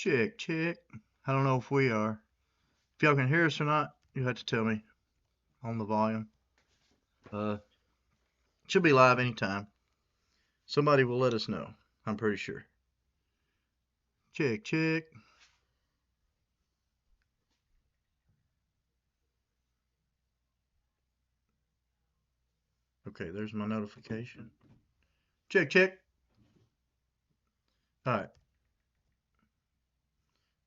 Check, check. I don't know if we are. If y'all can hear us or not, you have to tell me on the volume. Should be live anytime. Somebody will let us know, I'm pretty sure. Check, check. Okay, there's my notification. Check, check. All right.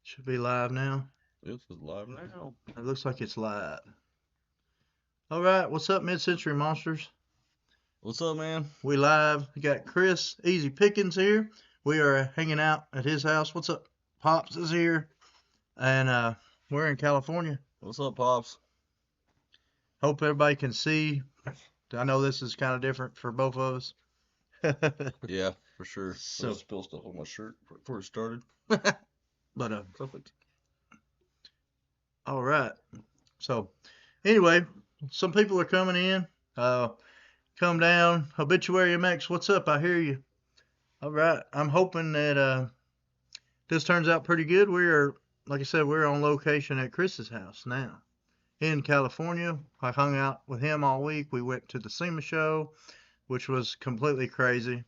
Should be live now. This is live now. It looks like it's live. All right, what's up, Mid-Century Monsters? What's up, man? We live. We got Chris Easy Pickens here. We are hanging out at his house. What's up? Pops is here. And we're in California. What's up, Pops? Hope everybody can see. I know this is kind of different for both of us. Yeah, for sure. So- I spilled stuff on my shirt before it started. But Perfect. all right. So anyway, some people are coming in. Come down. Obituary MX, what's up? I hear you. All right. I'm hoping that this turns out pretty good. We are, like I said, we're on location at Chris's house now in California. I hung out with him all week. We went to the SEMA show, which was completely crazy.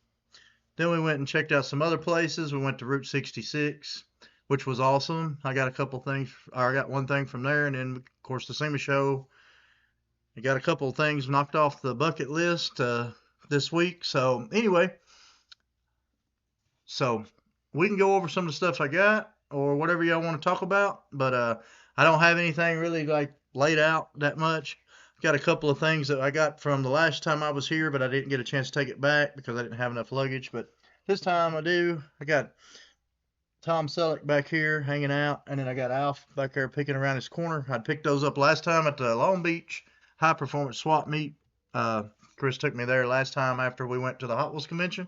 Then we went and checked out some other places. We went to Route 66, which was awesome. I got a couple things, or I got one thing from there, and then of course the SEMA show. I got a couple of things knocked off the bucket list this week. So anyway, so we can go over some of the stuff I got or whatever y'all want to talk about. But I don't have anything really like laid out that much. Got a couple of things that I got from the last time I was here, but I didn't get a chance to take it back because I didn't have enough luggage. But this time I do. I got Tom Selleck back here hanging out, and then I got Alf back there picking around his corner. I picked those up last time at the Long Beach High Performance Swap Meet. Chris took me there last time after we went to the Hot Wheels convention.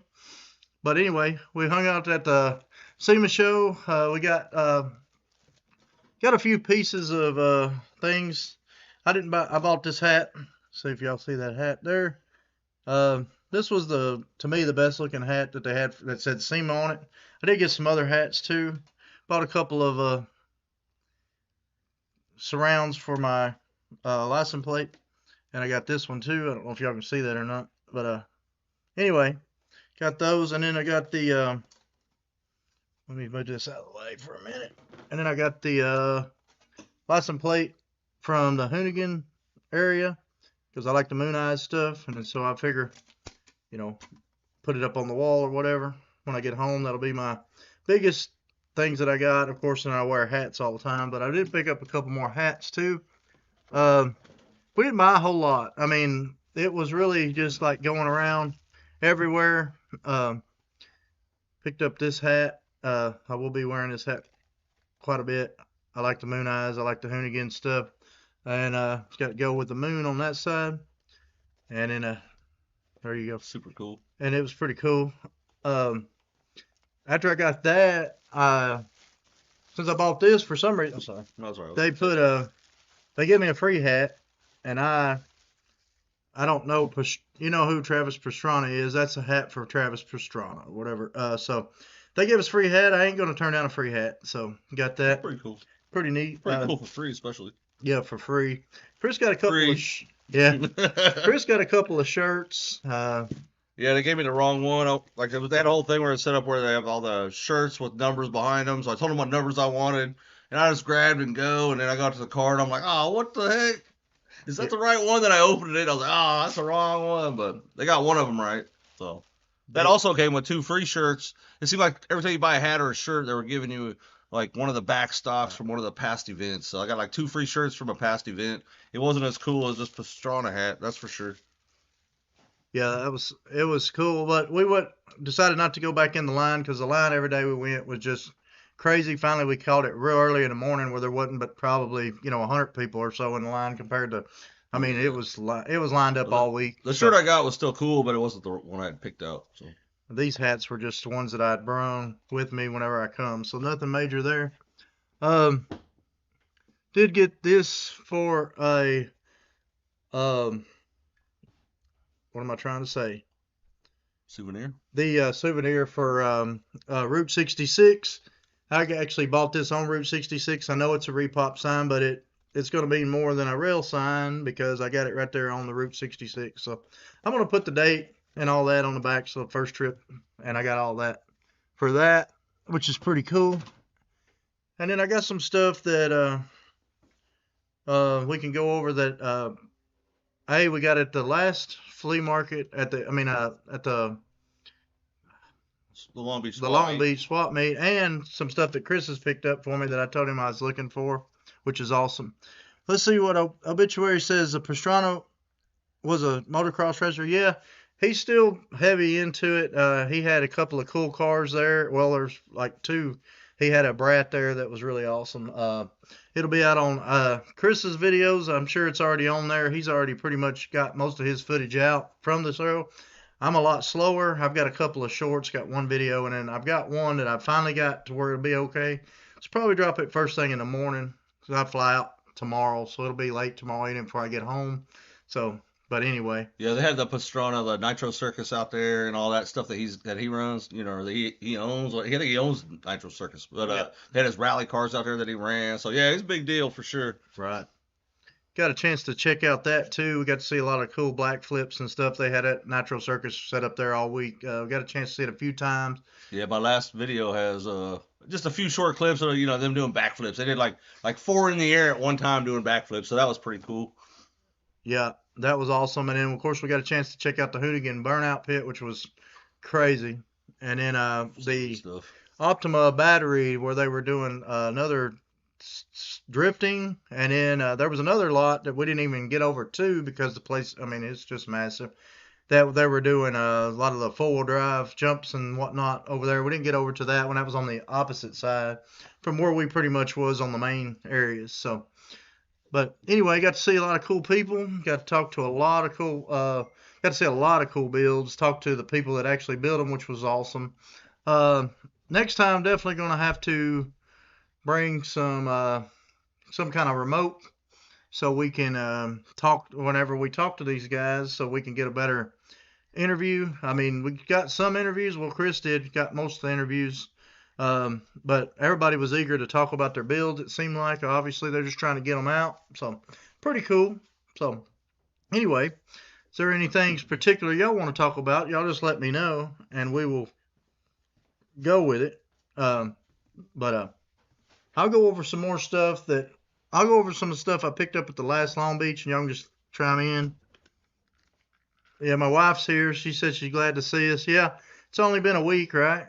But anyway, we hung out at the SEMA show. We got a few pieces of things. I bought this hat. See if y'all see that hat there. This was to me the best looking hat that they had that said SEMA on it. I did get some other hats too. Bought a couple of surrounds for my license plate, and I got this one too. I don't know if y'all can see that or not, but anyway, got those, and then I got the let me move this out of the way for a minute, and then I got the license plate from the Hoonigan area because I like the Moon Eyes stuff, and so I figure, put it up on the wall or whatever when I get home. That'll be my biggest things that I got. Of course, then I wear hats all the time, but I did pick up a couple more hats too. We didn't buy a whole lot. I mean, it was really just like going around everywhere. Picked up this hat. I will be wearing this hat quite a bit. I like the Moon Eyes. I like the Hoonigan stuff. And it's got to go with the moon on that side. And then there you go. Super cool. And it was pretty cool. After I got that, since I bought this for some reason, I'm sorry. No, that's right. They gave me a free hat, and I don't know, you know who Travis Pastrana is. That's a hat for Travis Pastrana or whatever. So they gave us a free hat. I ain't going to turn down a free hat. So got that. Pretty cool. Pretty neat. Pretty cool for free, especially. Yeah, for free. Chris got a couple Free. Chris got a couple of shirts. Yeah, they gave me the wrong one. Like it was that whole thing where it's set up where they have all the shirts with numbers behind them. So I told them what numbers I wanted, and I just grabbed and go. And then I got to the card. I'm like, oh, what the heck? Is that the right one? Then I opened it. I was like, oh, that's the wrong one. But they got one of them right. So that also came with 2 free shirts. It seemed like every time you buy a hat or a shirt, they were giving you like one of the back stocks from one of the past events. So I got like 2 free shirts from a past event. It wasn't as cool as this Pastrana hat, that's for sure. Yeah, it was cool, but we decided not to go back in the line because the line every day we went was just crazy. Finally, we caught it real early in the morning where there wasn't but probably 100 people or so in the line compared to. I mean, it was lined up all week. The shirt I got was still cool, but it wasn't the one I had picked out. So these hats were just the ones that I'd brought with me whenever I come, so nothing major there. Did get this for a what am I trying to say? Souvenir? The souvenir for Route 66. I actually bought this on Route 66. I know it's a repop sign, but it's going to be more than a real sign because I got it right there on the Route 66. So I'm going to put the date and all that on the back. So the first trip, and I got all that for that, which is pretty cool. And then I got some stuff that we can go over that hey, we got at the last flea market at the at The Long Beach the swap Long meet. Beach swap meet, and some stuff that Chris has picked up for me that I told him I was looking for, which is awesome. Let's see what obituary says. The Pastrana was a motocross racer. Yeah, he's still heavy into it. He had a couple of cool cars there. Well, there's like two. He had a Brat there that was really awesome. It'll be out on Chris's videos. I'm sure it's already on there. He's already pretty much got most of his footage out from the show. I'm a lot slower. I've got a couple of shorts, got one video, and then I've got one that I finally got to where it'll be okay. So probably drop it first thing in the morning because I fly out tomorrow, so it'll be late tomorrow evening before I get home. So, but anyway, Yeah, they had the Pastrana, the Nitro Circus out there, and all that stuff that he runs. You know, or that he owns. I think he owns Nitro Circus, but yeah, they had his rally cars out there that he ran. So yeah, it's a big deal for sure. right. Got a chance to check out that too. We got to see a lot of cool black flips and stuff. They had at Nitro Circus set up there all week. We got a chance to see it a few times. Yeah, my last video has just a few short clips of them doing backflips. They did like four in the air at one time doing backflips, so that was pretty cool. Yeah, that was awesome. And then of course we got a chance to check out the Hoonigan Burnout Pit, which was crazy. And then the Stuff. Optima battery where they were doing another drifting, and then there was another lot that we didn't even get over to because the place, I mean, it's just massive. That they were doing a lot of the four-wheel drive jumps and whatnot over there. We didn't get over to that one. That was on the opposite side from where we pretty much was on the main areas. So, but anyway, got to see a lot of cool people. Got to talk to a lot of cool. Got to see a lot of cool builds. Talk to the people that actually build them, which was awesome. Next time, definitely going to have to bring some kind of remote so we can talk whenever we talk to these guys, so we can get a better interview. I mean, we got some interviews. Well, Chris got most of the interviews, but everybody was eager to talk about their builds. It seemed like obviously they're just trying to get them out. So pretty cool. So anyway, is there anything particular y'all want to talk about? Y'all just let me know, and we will go with it. But I'll go over some more stuff that I'll go over some of the stuff I picked up at the last Long Beach, and y'all can just chime in. Yeah, my wife's here. She said she's glad to see us. Yeah, it's only been a week, right?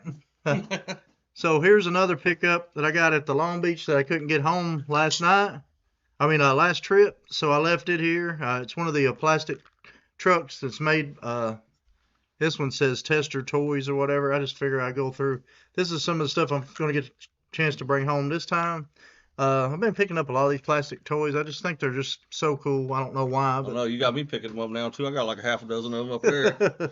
So here's another pickup that I got at the Long Beach that I couldn't get home last night. Last trip. So I left it here. It's one of the plastic trucks that's made. This one says Tester Toys or whatever. I just figure I go through. This is some of the stuff I'm going to get a chance to bring home this time. I've been picking up a lot of these plastic toys. I just think they're just so cool. I don't know why. I But know you got me picking them up now too. I got like a half a dozen of them up there.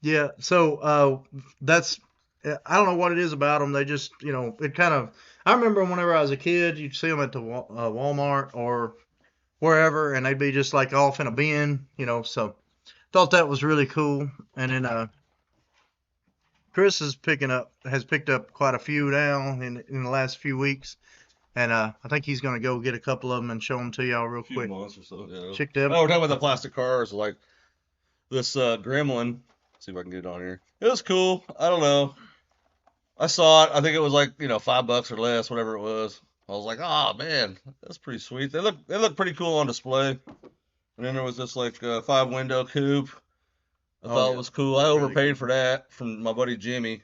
yeah, so that's I don't know what it is about them. They just, it kind of. I remember whenever I was a kid, you'd see them at the Walmart or wherever, and they'd be just like off in a bin, So thought that was really cool. And then Chris has picked up quite a few now in the last few weeks. And I think he's going to go get a couple of them and show them to y'all real A few quick. months or so. Yeah. Check them. Oh, we're talking about the plastic cars, like this Gremlin. Let's see if I can get it on here. It was cool. I don't know. I saw it. I think it was like $5 or less, whatever it was. I was like, oh man, that's pretty sweet. They look pretty cool on display. And then there was this like 5-window coupe. I thought it was cool. I overpaid for that from my buddy Jimmy.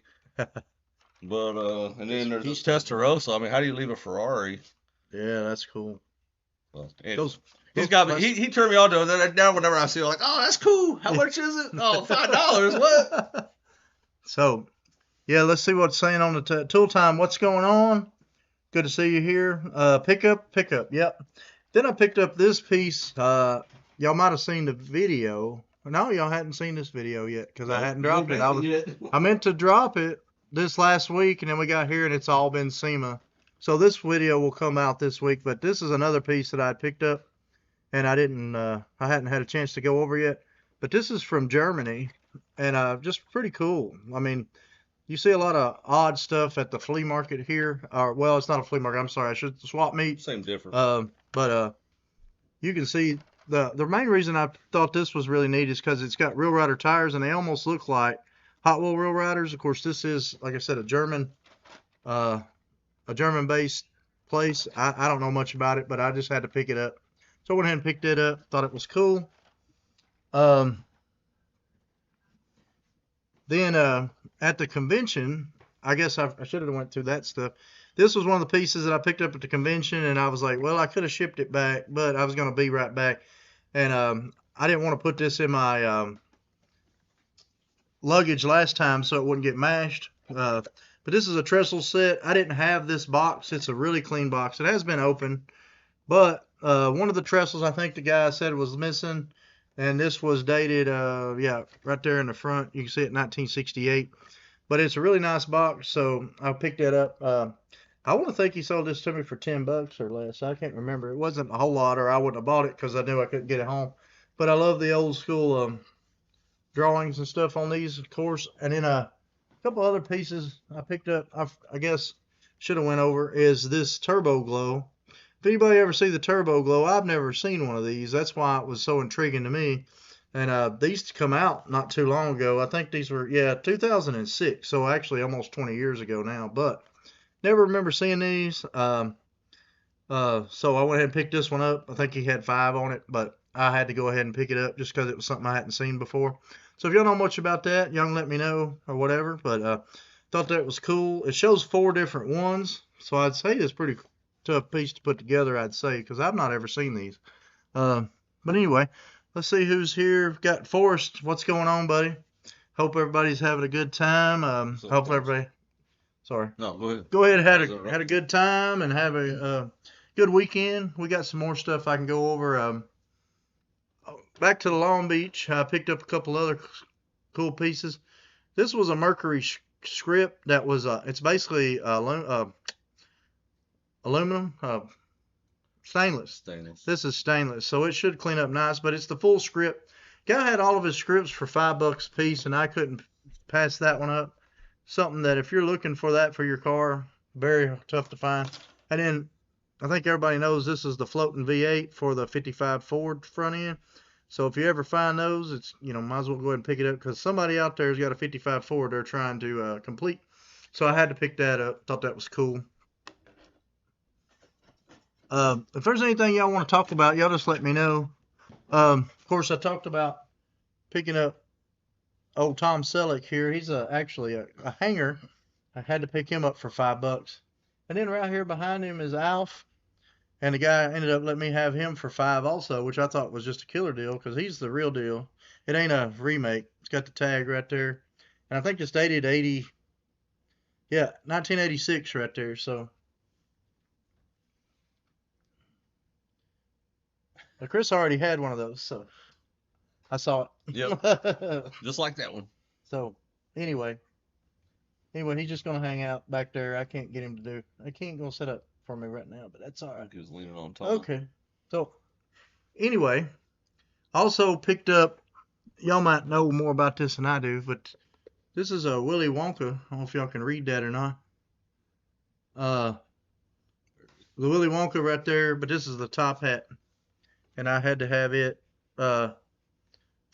But and then there's this Testarossa. I mean, how do you leave a Ferrari? Yeah, that's cool. Well, He's got me. He turned me on to it. Now whenever I see it, like, oh, that's cool. How much is it? Oh, $5. What? So, yeah, let's see what's saying on the tool time. What's going on? Good to see you here. Pickup. Yep. Then I picked up this piece. Y'all might have seen the video. No, y'all hadn't seen this video yet because I hadn't dropped it. I meant to drop it this last week, and then we got here, and it's all been SEMA. So this video will come out this week, but this is another piece that I picked up, and I hadn't had a chance to go over yet. But this is from Germany, and just pretty cool. I mean, you see a lot of odd stuff at the flea market here. Or well, it's not a flea market. I'm sorry. I should swap meet. Same difference. But you can see the main reason I thought this was really neat is because it's got Real Rider tires and they almost look like Hot Wheel Real Riders. Of course, this is, like I said, a German-based place. I don't know much about it, but I just had to pick it up. So I went ahead and picked it up. Thought it was cool. Then at the convention, I guess I should have went through that stuff. This was one of the pieces that I picked up at the convention, and I was like, well, I could have shipped it back, but I was going to be right back. And I didn't want to put this in my luggage last time so it wouldn't get mashed. But this is a trestle set. I didn't have this box. It's a really clean box. It has been opened, but one of the trestles I think the guy said was missing, and this was dated, yeah, right there in the front. You can see it 1968. But it's a really nice box, so I picked that up. I want to think he sold this to me for $10 or less. I can't remember. It wasn't a whole lot, or I wouldn't have bought it because I knew I couldn't get it home. But I love the old school drawings and stuff on these, of course. And then a couple other pieces I picked up, I guess should have went over, is this Turbo Glow. If anybody ever see the Turbo Glow, I've never seen one of these. That's why it was so intriguing to me. And these come out not too long ago. I think these were, yeah, 2006. So actually almost 20 years ago now. But never remember seeing these. So I went ahead and picked this one up. I think he had 5 on it, but I had to go ahead and pick it up just because it was something I hadn't seen before. So if y'all know much about that, y'all can let me know or whatever. But thought that was cool. It shows 4 different ones. So I'd say it's pretty tough piece to put together, I'd say, because I've not ever seen these. But anyway, let's see who's here. We've got Forrest. What's going on, buddy? Hope everybody's having a good time. Hope everybody. Sorry. No, go ahead. Go ahead. Had a good time and have a good weekend. We got some more stuff I can go over. Back to the Long Beach. I picked up a couple other cool pieces. This was a Mercury script that was. It's basically aluminum. Stainless. This is stainless, so it should clean up nice, but it's the full script. Guy had all of his scripts for $5 a piece, and I couldn't pass that one up. Something that if you're looking for that for your car, very tough to find. And then I think everybody knows this is the floating V8 for the 55 Ford front end. So if you ever find those, it's, you know, might as well go ahead and pick it up because somebody out there has got a 55 Ford they're trying to complete. So I had to pick that up. Thought that was cool. If there's anything y'all want to talk about, y'all just let me know. Of course, I talked about picking up old Tom Selleck here. He's actually a hanger. I had to pick him up for $5. And then right here behind him is Alf. And the guy ended up letting me have him for $5 also, which I thought was just a killer deal because he's the real deal. It ain't a remake. It's got the tag right there. And I think it's dated 1986 right there. So Chris already had one of those, so I saw it. Yep. Just like that one. So anyway, he's just gonna hang out back there. I can't get him to do. I can't go set up for me right now, but that's all right. He was leaning on top. Okay. So anyway, also picked up. Y'all might know more about this than I do, but this is a Willy Wonka. I don't know if y'all can read that or not. The Willy Wonka right there, but this is the top hat. And I had to have it. $5,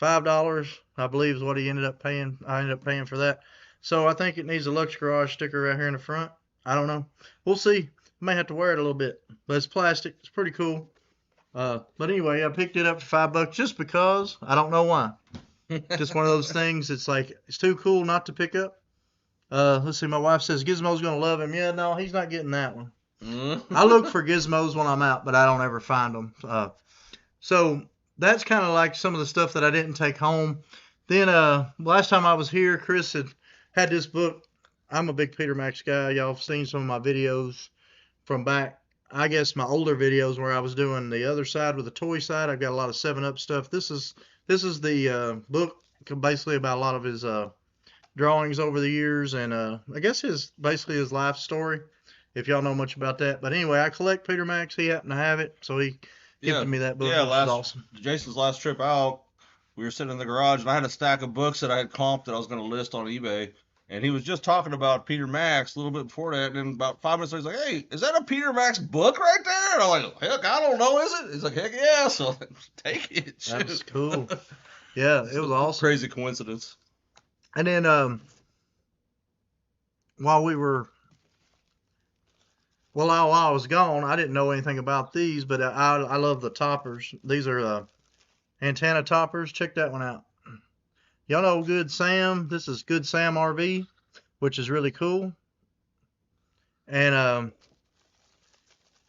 I believe, is what he ended up paying. I ended up paying for that. So I think it needs a Lux Garage sticker right here in the front. I don't know. We'll see. May have to wear it a little bit, but it's plastic. It's pretty cool. But anyway, I picked it up for $5 just because. I don't know why. Just one of those things. It's like it's too cool not to pick up. Let's see. My wife says Gizmo's gonna love him. Yeah, no, he's not getting that one. I look for Gizmos when I'm out, but I don't ever find them. So that's kind of like some of the stuff that I didn't take home. Then last time I was here, Chris had this book. I'm a big Peter Max guy. Y'all have seen some of my videos from back, I guess my older videos where I was doing the other side with the toy side. I've got a lot of 7-Up stuff. This is the book basically about a lot of his drawings over the years, and I guess basically his life story, if y'all know much about that. But anyway, I collect Peter Max. He happened to have it, so he gifted me that book. Yeah, which is awesome. Jason's last trip out, we were sitting in the garage, and I had a stack of books that I had comped that I was going to list on eBay. And he was just talking about Peter Max a little bit before that, and then about 5 minutes later, he's like, "Hey, is that a Peter Max book right there?" And I'm like, "Heck, I don't know, is it?" He's like, "Heck yeah!" So I'm like, take it. That's cool. Yeah, it was awesome. Crazy coincidence. And then while I was gone, I didn't know anything about these, but I love the toppers. These are antenna toppers. Check that one out. Y'all know Good Sam. This is Good Sam RV, which is really cool. And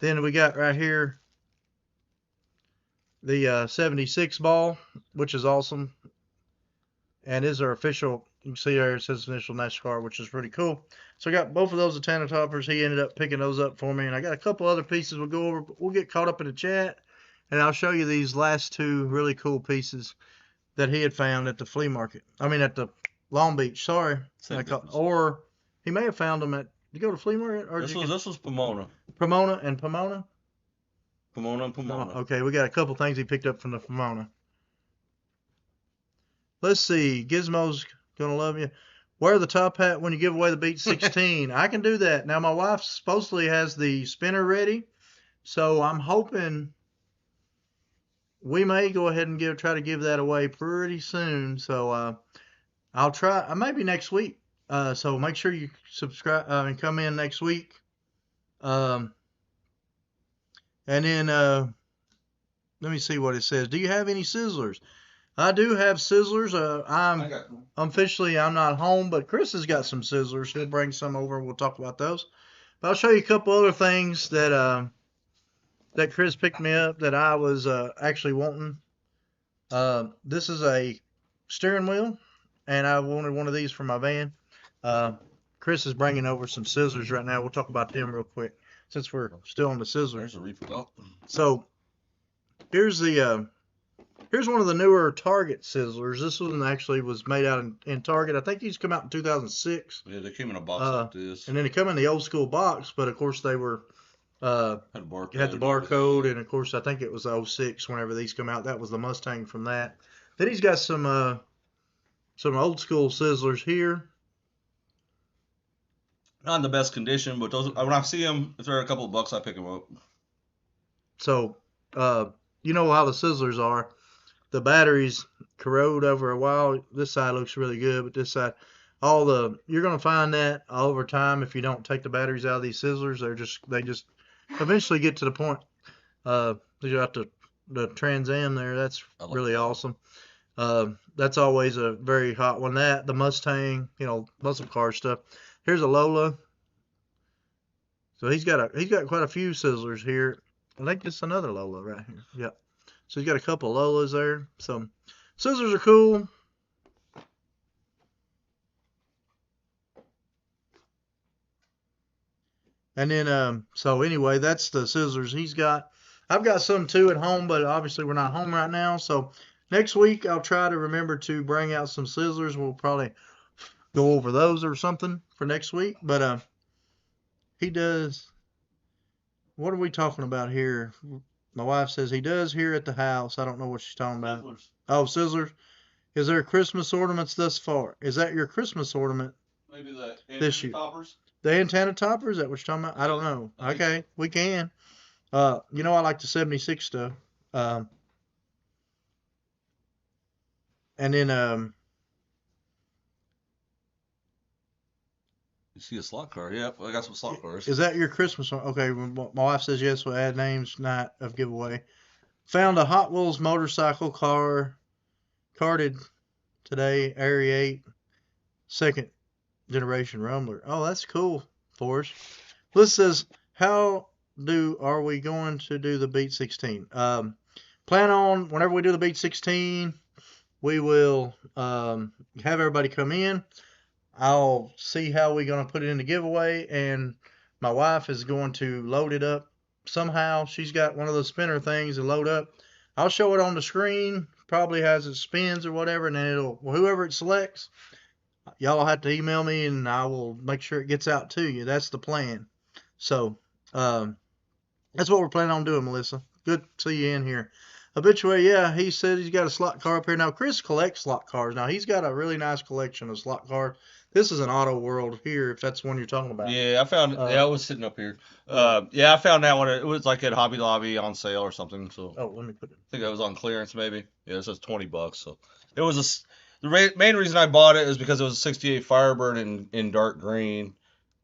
then we got right here the 76 ball, which is awesome. And is our official. You can see there it says initial NASCAR, which is pretty cool. So I got both of those antenna toppers. He ended up picking those up for me, and I got a couple other pieces we'll go over. We'll get caught up in the chat, and I'll show you these last two really cool pieces that he had found at the flea market. I mean, at the Long Beach. Sorry, or he may have found them at. Did you go to flea market? Or this was Pomona. Pomona and Pomona. Pomona and Pomona. Okay, we got a couple things he picked up from the Pomona. Let's see. Gizmo's gonna love you. Wear the top hat when you give away the Beat 16. I can do that. Now my wife supposedly has the spinner ready, so I'm hoping we may go ahead and try to give that away pretty soon. So I'll try. Maybe next week. So make sure you subscribe and come in next week. And then let me see what it says. Do you have any sizzlers? I do have sizzlers. I'm not home, but Chris has got some sizzlers. He'll bring some over. We'll talk about those. But I'll show you a couple other things that that Chris picked me up that I was actually wanting. This is a steering wheel, and I wanted one of these for my van. Chris is bringing over some scissors right now. We'll talk about them real quick since we're still on the scissors. There's a refill. So here's one of the newer Target sizzlers. This one actually was made out in Target. I think these come out in 2006. Yeah, they came in a box like this. And then they come in the old school box, but of course they were had the barcode, and of course I think it was 06 whenever these come out. That was the Mustang from that. Then he's got some old school sizzlers here. Not in the best condition, but those when I see them, if they're a couple of bucks, I pick them up. So you know how the sizzlers are. The batteries corrode over a while. This side looks really good, but this side, you're gonna find that over time if you don't take the batteries out of these sizzlers. They just eventually get to the point. You got the Trans Am there. That's really awesome. That's always a very hot one. The Mustang, muscle car stuff. Here's a Lola. So he's got quite a few sizzlers here. I think this is another Lola right here. Yep. So he's got a couple of Lolas there. So scissors are cool. And then so anyway, that's the scissors he's got. I've got some too at home, but obviously we're not home right now. So next week I'll try to remember to bring out some scissors. We'll probably go over those or something for next week. But he does. What are we talking about here? My wife says he does here at the house. I don't know what she's talking about. Sizzlers. Oh, scissors. Is there Christmas ornaments thus far? Is that your Christmas ornament? Maybe the antenna toppers. The antenna toppers? Is that what you're talking about? I don't know. Okay, we can. I like the 76 stuff. And then you see a slot car? Yep, I got some slot cars. Is that your Christmas one? Okay, my wife says yes. We'll add names, night of giveaway. Found a Hot Wheels motorcycle car, carded today, Area 8, second generation Rumbler. Oh, that's cool for us. Liz says, are we going to do the Beat 16? Plan on, whenever we do the Beat 16, we will have everybody come in. I'll see how we're going to put it in the giveaway, and my wife is going to load it up somehow. She's got one of those spinner things to load up. I'll show it on the screen, probably has it spins or whatever, and then whoever it selects, y'all have to email me, and I will make sure it gets out to you. That's the plan. So that's what we're planning on doing, Melissa. Good to see you in here. Habituate, yeah, he said he's got a slot car up here. Now, Chris collects slot cars. Now, he's got a really nice collection of slot cars. This is an Auto World here, if that's one you're talking about. Yeah, I found it. Yeah, it was sitting up here. Yeah, I found that one. It was like at Hobby Lobby on sale or something. So Oh, let me put it. I think that was on clearance maybe. Yeah, it says $20. So it was the main reason I bought it is because it was a '68 Firebird in dark green,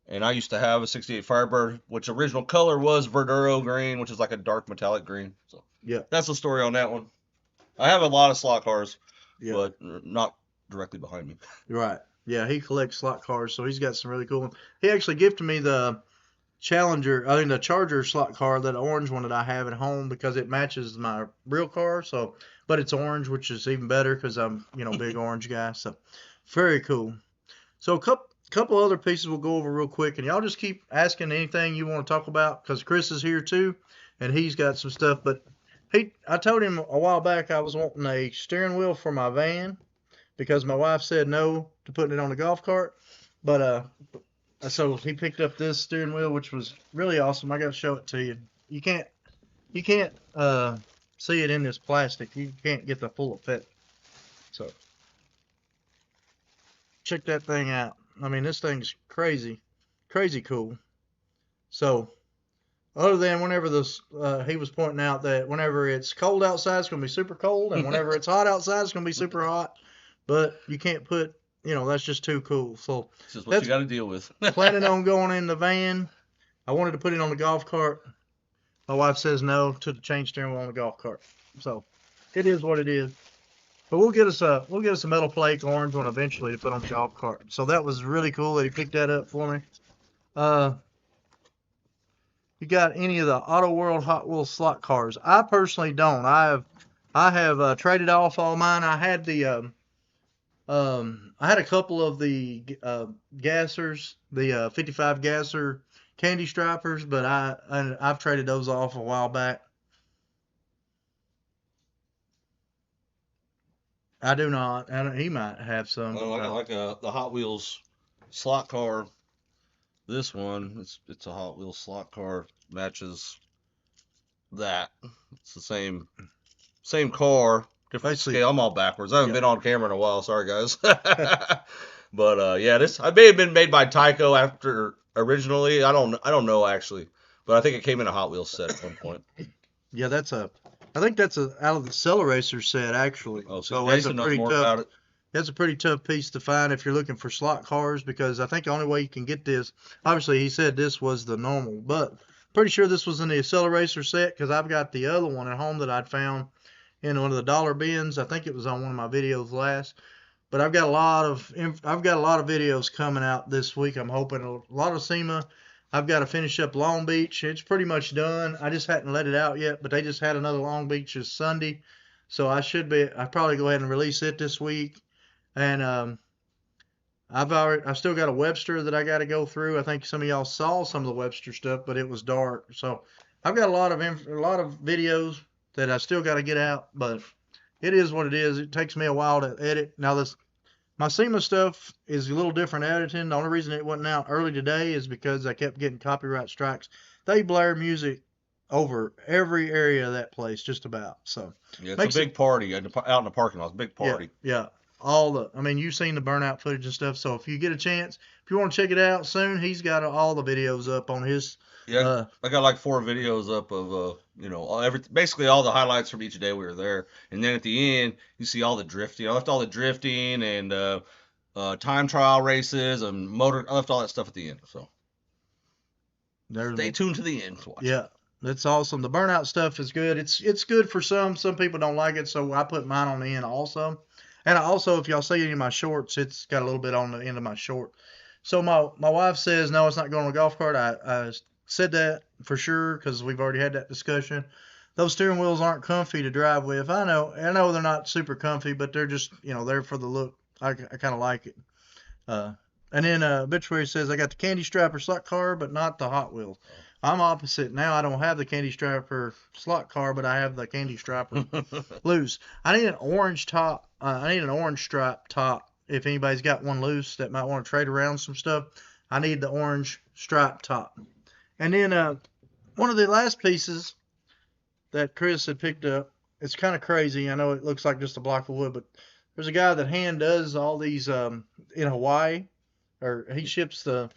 and I used to have a '68 Firebird, which original color was Verduro green, which is like a dark metallic green. So Yeah, that's the story on that one. I have a lot of slot cars, yeah, but not directly behind me. right. Yeah, he collects slot cars, so he's got some really cool ones. He actually gifted me the the Charger slot car, that orange one that I have at home because it matches my real car. So, but it's orange, which is even better because I'm, big orange guy. So, very cool. So, couple other pieces we'll go over real quick, and y'all just keep asking anything you want to talk about because Chris is here too, and he's got some stuff. But I told him a while back I was wanting a steering wheel for my van because my wife said no to putting it on the golf cart. But so he picked up this steering wheel, which was really awesome. I got to show it to you. You can't see it in this plastic. You can't get the full effect. So check that thing out. I mean, this thing's crazy, crazy cool. So other than whenever he was pointing out that whenever it's cold outside, it's gonna be super cold, and whenever it's hot outside, it's gonna be super hot. But you can't put, that's just too cool. So It's just what you got to deal with. planning on going in the van. I wanted to put it on the golf cart. My wife says no to the change steering wheel on the golf cart. So it is what it is. But we'll get us a metal plate orange one eventually to put on the golf cart. So that was really cool that he picked that up for me. You got any of the Auto World Hot Wheels slot cars? I personally don't. I have traded off all mine. I had I had a couple of the gassers, the 55 gasser candy stripers, but I've traded those off a while back. I do not. He might have some. Well, I got like the Hot Wheels slot car. This one, it's a Hot Wheels slot car, matches that. It's the same car, different Basically, scale. I'm all backwards. I haven't yeah. been on camera in a while. Sorry, guys. But yeah, this I may have been made by Tyco after originally. I don't know actually, but I think it came in a Hot Wheels set at one point. Yeah, I think that's out of the Accelerator set actually. Oh, So so Jason knows more about it. That's a pretty tough piece to find if you're looking for slot cars because I think the only way you can get this, obviously he said this was the normal, but pretty sure this was in the Accelerator set because I've got the other one at home that I'd found in one of the dollar bins. I think it was on one of my videos last. But I've got a lot of videos coming out this week. I'm hoping a lot of SEMA. I've got to finish up Long Beach. It's pretty much done. I just hadn't let it out yet, but they just had another Long Beach this Sunday, so I probably go ahead and release it this week. And I've still got a Webster that I got to go through. I think some of y'all saw some of the Webster stuff, but it was dark. So I've got a lot of videos that I still got to get out, but it is what it is. It takes me a while to edit. Now my SEMA stuff is a little different editing. The only reason it wasn't out early today is because I kept getting copyright strikes. They blare music over every area of that place, just about. So yeah, it's a big party out in the parking lot. It's a big party. Yeah. You've seen the burnout footage and stuff. So if you get a chance, if you want to check it out soon, he's got all the videos up on his. Yeah, I got like 4 videos up of basically all the highlights from each day we were there, and then at the end you see all the drifting. I left all the drifting and time trial races and motor. I left all that stuff at the end. So stay tuned to the end to watch. Yeah, that's awesome. The burnout stuff is good. It's good for some. Some people don't like it, so I put mine on the end also. And also, if y'all see any of my shorts, it's got a little bit on the end of my short. So my wife says no, it's not going on a golf cart. I said that for sure because we've already had that discussion. Those steering wheels aren't comfy to drive with. I know they're not super comfy, but they're just there for the look. I kind of like it. And then Obituary says I got the Candy Striper slot car, but not the Hot Wheels. I'm opposite now. I don't have the Candy Striper slot car, but I have the Candy Striper loose. I need an orange top. I need an orange stripe top. If anybody's got one loose that might want to trade around some stuff, I need the orange stripe top. And then one of the last pieces that Chris had picked up, it's kind of crazy. I know it looks like just a block of wood, but there's a guy that hand does all these in Hawaii. or he ships the.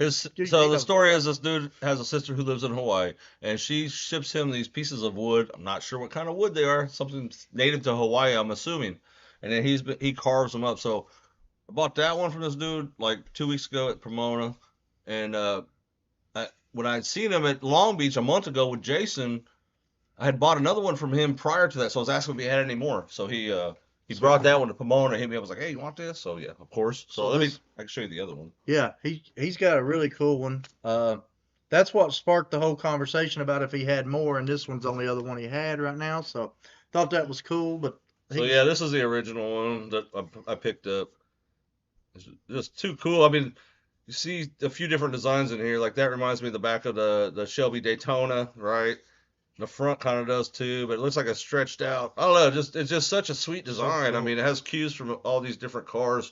So the story is this dude has a sister who lives in Hawaii, and she ships him these pieces of wood. I'm not sure what kind of wood they are. Something native to Hawaii, I'm assuming. And then he carves them up. So I bought that one from this dude like 2 weeks ago at Pomona, and when I had seen him at Long Beach a month ago with Jason, I had bought another one from him prior to that. So I was asking if he had any more. So he brought that one to Pomona. Hit me up. I was like, "Hey, you want this?" So yeah, of course. So I can show you the other one. Yeah, he's got a really cool one. That's what sparked the whole conversation about if he had more, and this one's the only other one he had right now. So thought that was cool. But so yeah, this is the original one that I picked up. It's just too cool. I mean, you see a few different designs in here. Like that reminds me of the back of the Shelby Daytona, right? The front kind of does too, but it looks like it's stretched out. I don't know. It's just such a sweet design. I mean, it has cues from all these different cars,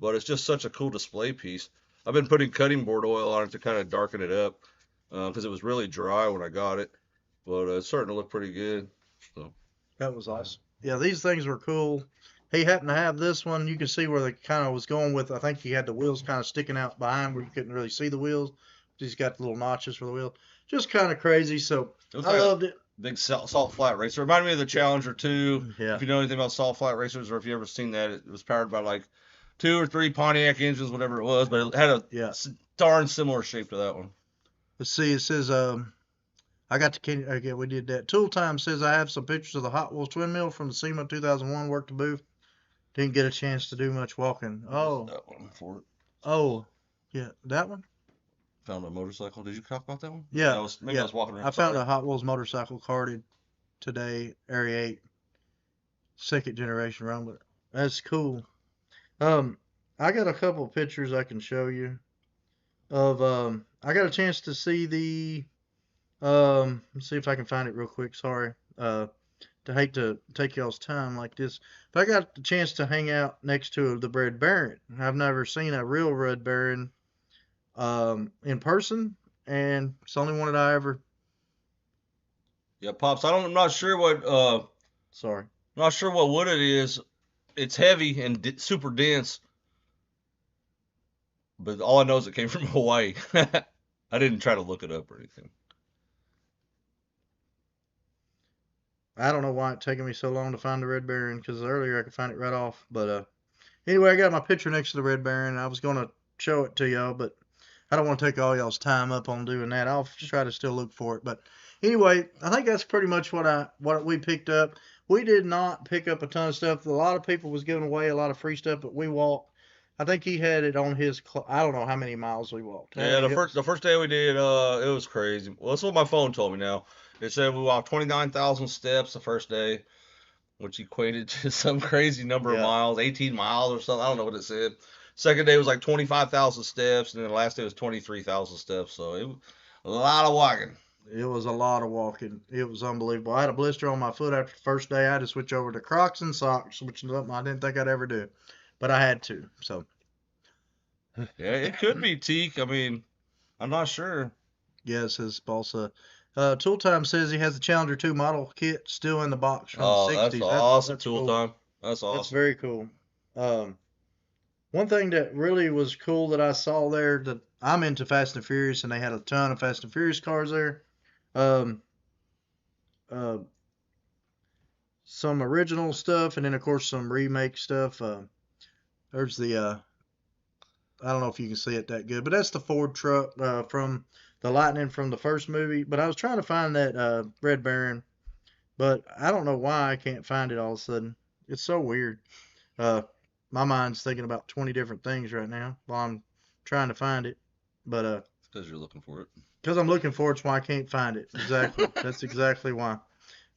but it's just such a cool display piece. I've been putting cutting board oil on it to kind of darken it up because it was really dry when I got it, but it's starting to look pretty good. So that was awesome. Yeah, these things were cool. He happened to have this one. You can see where the kind of was going with. I think he had the wheels kind of sticking out behind where you couldn't really see the wheels. He's got the little notches for the wheel. Just kind of crazy. So I loved it. Big salt flat racer. Reminded me of the Challenger 2. Yeah. If you know anything about salt flat racers, or if you ever seen that, it was powered by like 2 or 3 Pontiac engines, whatever it was, but it had a darn similar shape to that one. Let's see. It says I got the okay, we did that. Tool Time says I have some pictures of the Hot Wheels twin mill from the SEMA 2001. Worked the booth. Didn't get a chance to do much walking. Oh. That one for it. Oh. Yeah, that one. Found a motorcycle. Did you talk about that one? Yeah. I was walking around. I found a Hot Wheels motorcycle carded today, Area 8, second generation Rumbler. That's cool. I got a couple pictures I can show you of I got a chance to see the let's see if I can find it real quick. Sorry. To hate to take y'all's time like this. But I got the chance to hang out next to the Red Baron. I've never seen a real Red Baron in person, and it's the only one that I ever. Yeah, Pops. I'm not sure what. Sorry. I'm not sure what wood it is. It's heavy and super dense, but all I know is it came from Hawaii. I didn't try to look it up or anything. I don't know why it's taking me so long to find the Red Baron, because earlier I could find it right off. But anyway, I got my picture next to the Red Baron. I was going to show it to y'all, but I don't want to take all y'all's time up on doing that. I'll try to still look for it. But anyway, I think that's pretty much what we picked up. We did not pick up a ton of stuff. A lot of people was giving away a lot of free stuff, but we walked. I think he had it on his. I don't know how many miles we walked. Yeah, the first day we did, it was crazy. Well, that's what my phone told me now. It said we walked 29,000 steps the first day, which equated to some crazy number of miles, 18 miles or something. I don't know what it said. Second day was like 25,000 steps, and then the last day was 23,000 steps. So it was a lot of walking. It was a lot of walking. It was unbelievable. I had a blister on my foot after the first day. I had to switch over to Crocs and socks, which is something I didn't think I'd ever do, but I had to. So yeah, it could be teak. I mean, I'm not sure. Yeah, it says Balsa. Tool Time says he has the Challenger 2 model kit still in the box from the 60s. That's awesome, Tool cool. Time. That's awesome. That's very cool. One thing that really was cool that I saw there, that I'm into Fast and Furious, and they had a ton of Fast and Furious cars there. Some original stuff, and then of course some remake stuff. There's the I don't know if you can see it that good, but that's the Ford truck from the Lightning from the first movie. But I was trying to find that Red Baron, but I don't know why I can't find it all of a sudden. It's so weird. My mind's thinking about 20 different things right now while I'm trying to find it. But it's because you're looking for it. Because I'm looking for it's why I can't find it. Exactly. That's exactly why.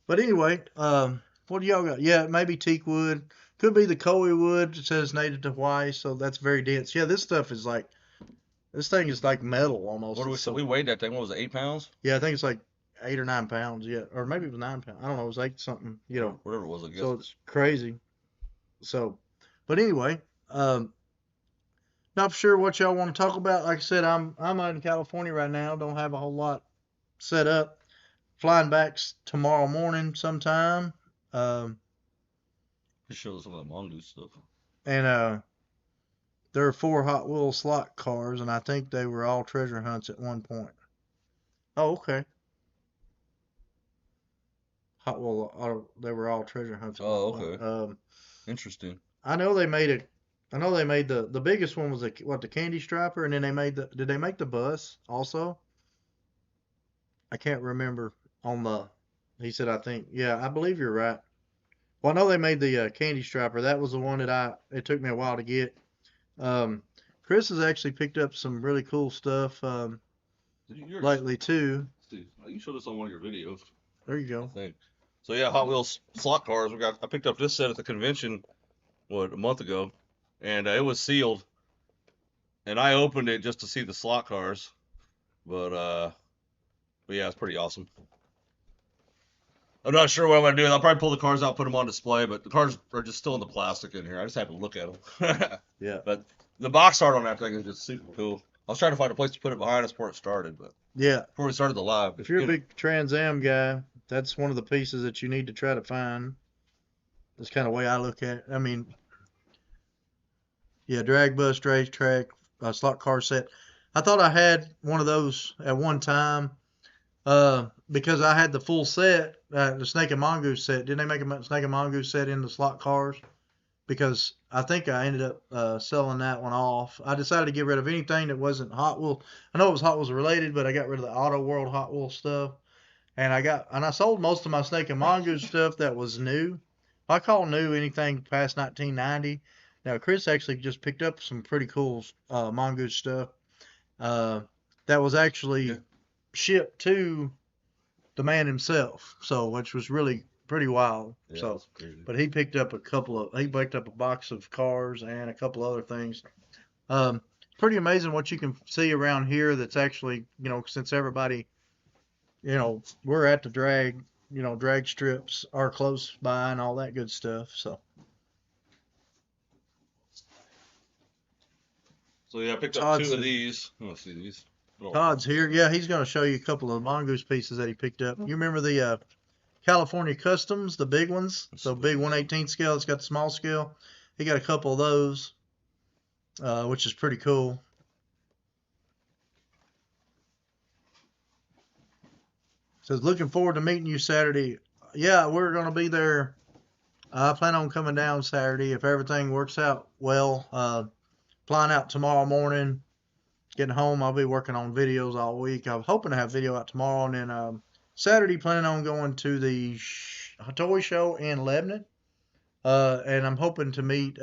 But anyway, what do y'all got? Yeah, maybe teak wood. Could be the Koi wood. It says native to Hawaii, so that's very dense. Yeah, this stuff is like, this thing is like metal almost. What do we say? We weighed that thing. What was it, 8 pounds? Yeah, I think it's like 8 or 9 pounds. Yeah, or maybe it was 9 pounds. I don't know. It was 8 something. You know, whatever it was. I guess. So it's crazy. So, but anyway, not sure what y'all want to talk about. Like I said, I'm out in California right now. Don't have a whole lot set up. Flying back tomorrow morning sometime. Just show us some of the mongoose stuff. And there are 4 Hot Wheels slot cars, and I think they were all treasure hunts at one point. Oh, okay. Hot Wheel, they were all treasure hunts at Oh, one point. okay. Interesting. I know they made it. I know they made the biggest one was the candy striper, and then they made the. Did they make the bus also? I can't remember on the. He said, I think. Yeah, I believe you're right. Well, I know they made the candy striper. That was the one that it took me a while to get. Um, Chris has actually picked up some really cool stuff lately too. Steve, you showed us on one of your videos. There you go. So yeah, Hot Wheels slot cars. I picked up this set at the convention, a month ago, and it was sealed. And I opened it just to see the slot cars, but yeah, it's pretty awesome. I'm not sure what I'm gonna do. I'll probably pull the cars out, put them on display, but the cars are just still in the plastic in here. I just have to look at them. Yeah. But the box art on that thing is just super cool. I was trying to find a place to put it behind us before it started, but Yeah. before we started the live. If you're a big Trans Am guy, that's one of the pieces that you need to try to find. That's kind of the way I look at it. I mean, yeah, drag bus, racetrack, slot car set. I thought I had one of those at one time because I had the full set, the Snake and Mongoose set. Didn't they make a Snake and Mongoose set in the slot cars? Because I think I ended up selling that one off. I decided to get rid of anything that wasn't Hot Wheels. I know it was Hot Wheels related, but I got rid of the Auto World Hot Wheels stuff. And I sold most of my Snake and Mongoose stuff that was new. I call new anything past 1990. Now Chris actually just picked up some pretty cool Mongoose stuff that was actually shipped to the man himself. So which was really pretty wild. Yeah, So, crazy. but he picked up a box of cars and a couple other things. Pretty amazing what you can see around here. That's actually, since everybody, we're at the drag strips are close by and all that good stuff. So yeah, I picked up Todd's 2 of these. Let's see these. Todd's here. Yeah, he's going to show you a couple of Mongoose pieces that he picked up. You remember the California Customs, the big ones? So big 1/18 scale. It's got the small scale. He got a couple of those, which is pretty cool. Says, looking forward to meeting you Saturday. Yeah, we're going to be there. I plan on coming down Saturday if everything works out well. Flying out tomorrow morning. Getting home, I'll be working on videos all week. I'm hoping to have video out tomorrow. And then Saturday, planning on going to the toy show in Lebanon. And I'm hoping to meet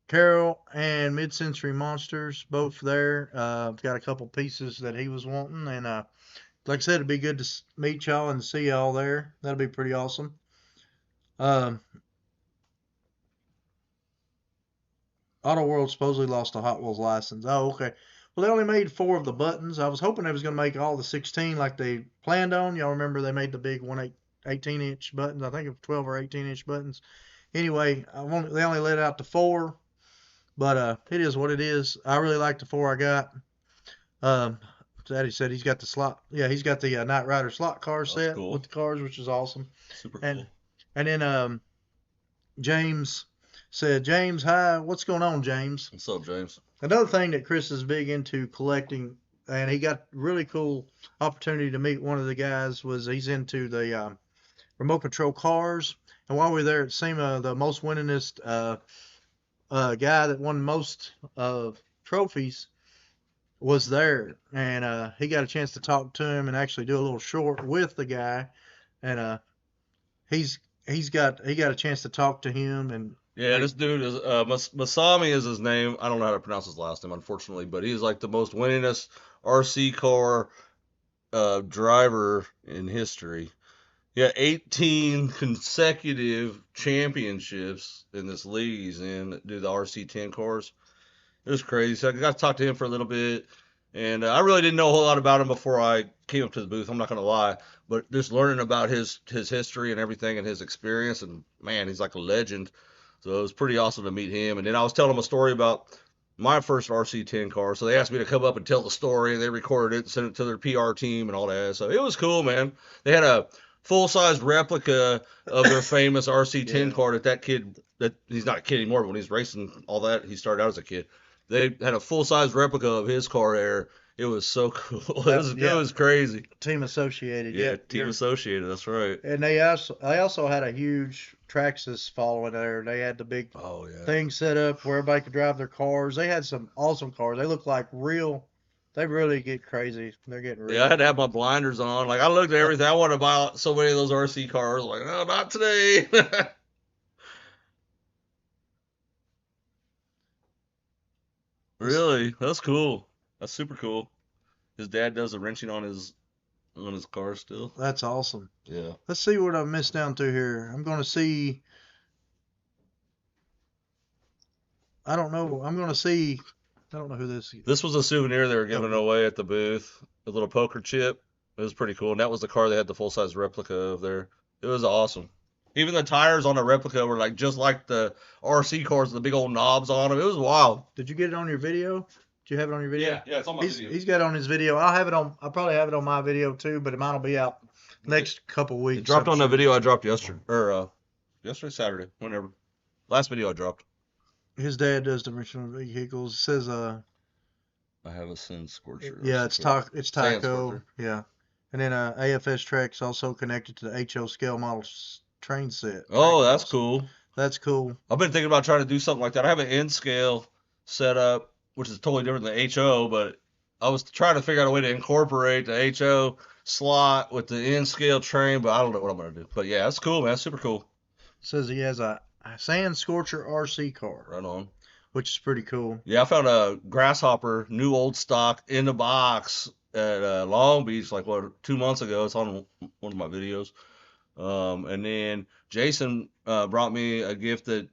Carol and Mid-Century Monsters, both there. I've got a couple pieces that he was wanting. And like I said, it'd be good to meet y'all and see y'all there. That'll be pretty awesome. Auto World supposedly lost a Hot Wheels license. Oh, okay. Well, they only made 4 of the buttons. I was hoping they was going to make all the 16 like they planned on. Y'all remember they made the big 18-inch buttons. I think it was 12 or 18-inch buttons. Anyway, they only let out to 4, but it is what it is. I really like the 4 I got. Daddy said he's got the slot. Yeah, he's got the Knight Rider slot car set with the cars, which is awesome. Super cool. And then James said, James, hi. What's going on, James? What's up, James? Another thing that Chris is big into collecting, and he got really cool opportunity to meet one of the guys, was he's into the remote control cars. And while we were there at SEMA, the most winningest guy that won most trophies was there. And he got a chance to talk to him and actually do a little short with the guy. And he got a chance to talk to him. And yeah, this dude is Masami is his name. I don't know how to pronounce his last name, unfortunately, but he's like the most winningest RC car driver in history. Yeah, 18 consecutive championships in this league he's in that do the RC10 cars. It was crazy. So I got to talk to him for a little bit, and I really didn't know a whole lot about him before I came up to the booth. I'm not going to lie, but just learning about his history and everything and his experience, and man, he's like a legend. So it was pretty awesome to meet him. And then I was telling him a story about my first RC10 car. So they asked me to come up and tell the story, and they recorded it and sent it to their PR team and all that. So it was cool, man. They had a full-size replica of their famous RC10 car that kid that he's not a kid anymore. But when he's racing all that, he started out as a kid. They had a full size replica of his car there. It was so cool. It was crazy. Team Associated. Yeah, Team Associated. That's right. And they also had a huge Traxxas following there. They had the big thing set up where everybody could drive their cars. They had some awesome cars. They look like real. They really get crazy. They're getting real. Yeah, I had to have my blinders on. Like I looked at everything. I wanted to buy so many of those RC cars. Like, no, not today. Really? That's cool. That's super cool. His dad does the wrenching on his car still. That's awesome. Yeah. Let's see what I missed down through here. I'm gonna see. I don't know. I'm gonna see. I don't know who this is. This was a souvenir they were giving away at the booth. A little poker chip. It was pretty cool. And that was the car they had the full size replica of there. It was awesome. Even the tires on the replica were like just like the RC cars, the big old knobs on them. It was wild. Did you get it on your video? Did you have it on your video? Yeah, it's on my video. He's got it on his video. I'll probably have it on my video too, but mine will be out next couple weeks. It dropped on the video I dropped yesterday, Saturday, whenever. Last video I dropped. His dad does dimensional vehicles. It says I have a Sin Scorcher. Yeah, it's Taco. Yeah, and then AFS Tracks also connected to the HO scale model train set. Oh, that's cool. That's cool. I've been thinking about trying to do something like that. I have an N scale set up, which is totally different than HO, but I was trying to figure out a way to incorporate the HO slot with the N scale train, but I don't know what I'm gonna do. But yeah, that's cool, man. That's super cool. It says he has a Sand Scorcher RC car. Right on. Which is pretty cool. Yeah, I found a Grasshopper, new old stock, in the box at Long Beach, like 2 months ago. It's on one of my videos. And then Jason brought me a gift that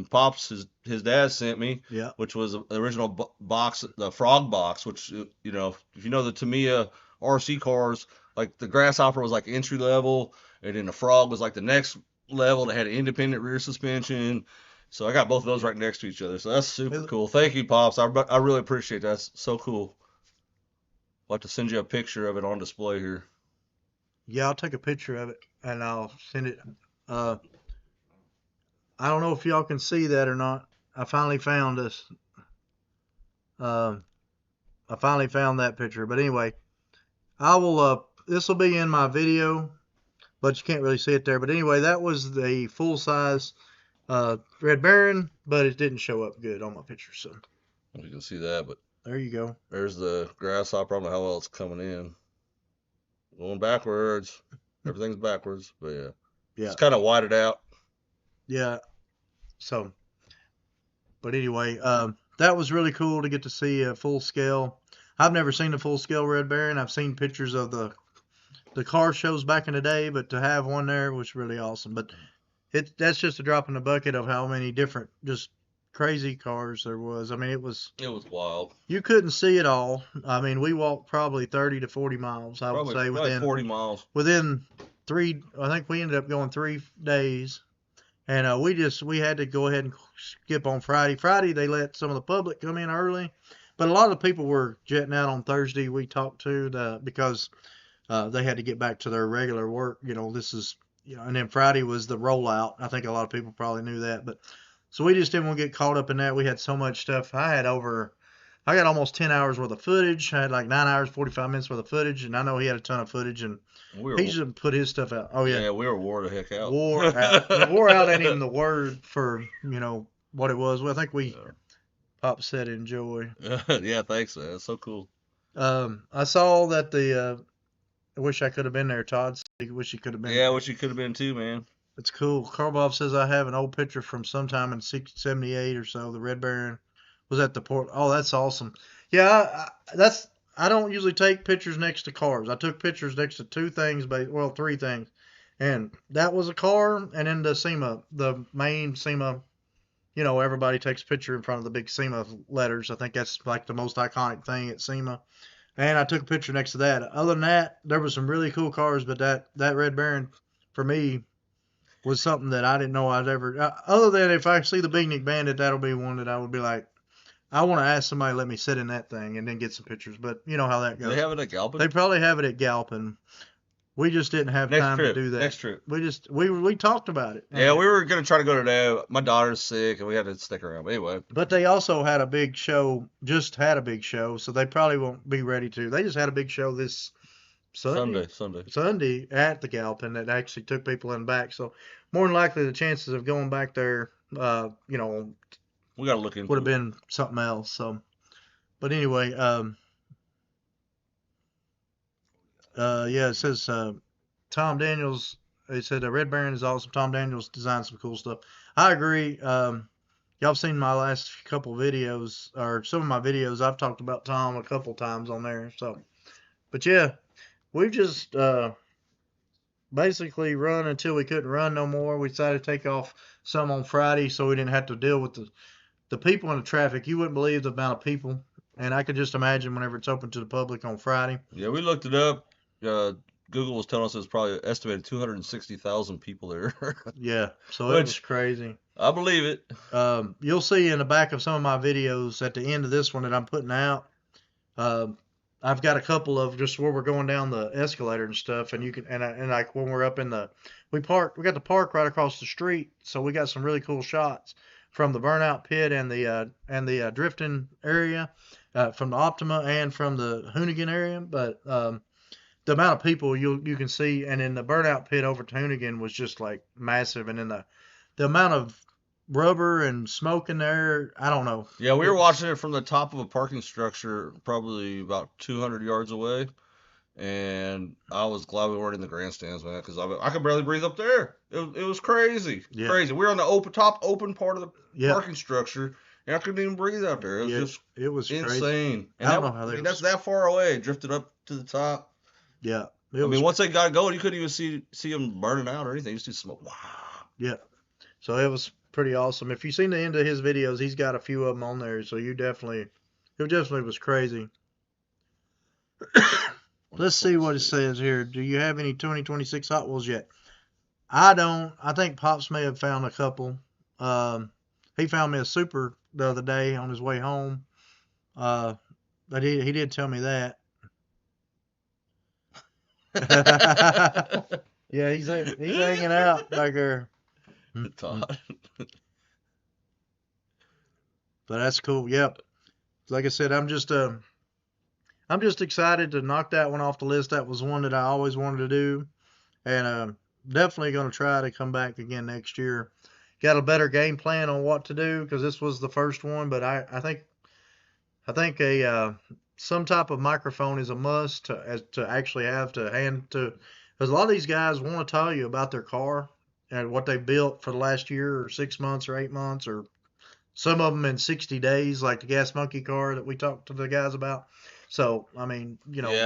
Pops, his dad sent me, which was the original box, the Frog box, which, if you know the Tamiya RC cars, like the Grasshopper was like entry level, and then the Frog was like the next level that had an independent rear suspension. So I got both of those right next to each other. So that's super cool. Thank you, Pops. I really appreciate that. That's so cool. I'll have to send you a picture of it on display here. Yeah, I'll take a picture of it and I'll send it. I don't know if y'all can see that or not. I finally found this. I finally found that picture. But anyway, I will. This will be in my video, but you can't really see it there. But anyway, that was the full size Red Baron, but it didn't show up good on my picture. So you can see that, but there you go. There's the Grasshopper. I don't know how well it's coming in. Going backwards. Everything's backwards, but yeah. It's kind of whited out. Yeah. So, but anyway, that was really cool to get to see a full scale. I've never seen a full scale Red Baron. I've seen pictures of the car shows back in the day, but to have one there was really awesome. But that's just a drop in the bucket of how many different just crazy cars there was. I mean, it was wild. You couldn't see it all. I mean, we walked probably 30 to 40 miles, I would say, within 40 miles. Within I think we ended up going 3 days. And we had to go ahead and skip on Friday. Friday, they let some of the public come in early. But a lot of people were jetting out on Thursday. We talked to because they had to get back to their regular work. And then Friday was the rollout. I think a lot of people probably knew that. But so we just didn't want to get caught up in that. We had so much stuff. I got almost 10 hours worth of footage. I had like 9 hours, 45 minutes worth of footage. And I know he had a ton of footage. And he just put his stuff out. Oh, yeah. Yeah, we were wore the heck out. Wore out. Wore out ain't even the word for, what it was. Well, I think Pop said enjoy. Yeah, thanks, man. It's so cool. I saw that I wish I could have been there, Todd. I wish you could have been there. Yeah, I wish you could have been too, man. It's cool. Karbov says I have an old picture from sometime in 78 or so. The Red Baron was at the port. Oh, that's awesome. Yeah, I don't usually take pictures next to cars. I took pictures next to 3 things. And that was a car, and then the SEMA, the main SEMA, everybody takes a picture in front of the big SEMA letters. I think that's like the most iconic thing at SEMA. And I took a picture next to that. Other than that, there were some really cool cars, but that Red Baron, for me, was something that I didn't know I'd ever... other than if I see the Big Nick Bandit, that'll be one that I would be like, I want to ask somebody to let me sit in that thing and then get some pictures. But you know how that goes. Do they have it at Galpin? They probably have it at Galpin. We just didn't have Next time trip. to do that. Next trip. We talked about it. Yeah, we were gonna try to go today. My daughter's sick, and we had to stick around. But anyway. But they also had a big show. Just had a big show, so they probably won't be ready to. They just had a big show this Sunday at the Galpin that actually took people in back. So more than likely, the chances of going back there, you know, we gotta look into would have been something else. So, but anyway, yeah, it says Tom Daniels. They said Red Baron is awesome. Tom Daniels designed some cool stuff. I agree. Y'all have seen my last couple videos, or some of my videos. I've talked about Tom a couple times on there. So, but yeah, we've just basically run until we couldn't run no more. We decided to take off some on Friday so we didn't have to deal with the people in the traffic. You wouldn't believe the amount of people. And I could just imagine whenever it's open to the public on Friday. Yeah, we looked it up. Google was telling us it's probably estimated 260,000 people there. Yeah, so it was crazy. I believe it. You'll see in the back of some of my videos at the end of this one that I'm putting out, I've got a couple of just where we're going down the escalator and stuff, and you can and like when we're up in we got the park right across the street, so we got some really cool shots from the burnout pit and the drifting area, from the Optima and from the Hoonigan area, but the amount of people you can see, and in the burnout pit over to Hoonigan was just like massive, and in the amount of rubber and smoke in there, I don't know. Yeah, we were watching it from the top of a parking structure, probably about 200 yards away, and I was glad we weren't in the grandstands, man, because I could barely breathe up there. It was crazy, crazy. We were on the top open part of the parking structure, and I couldn't even breathe out there. It was insane. Crazy. And I don't know how that's that far away, drifted up to the top. Yeah. Once they got going, you couldn't even see them burning out or anything. You just see smoke. Wow. Yeah. So it was pretty awesome. If you've seen the end of his videos, he's got a few of them on there. So it definitely was crazy. Let's see what it says here. Do you have any 2026 Hot Wheels yet? I don't. I think Pops may have found a couple. He found me a Super the other day on his way home. But he did tell me that. Yeah, he's hanging out back there. Todd. But that's cool. Yep. Like I said, I'm just excited to knock that one off the list. That was one that I always wanted to do, and definitely going to try to come back again next year. Got a better game plan on what to do because this was the first one, but I think some type of microphone is a must to actually have to hand to, because a lot of these guys want to tell you about their car and what they built for the last year or 6 months or 8 months, or some of them in 60 days, like the Gas Monkey car that we talked to the guys about. So, I mean,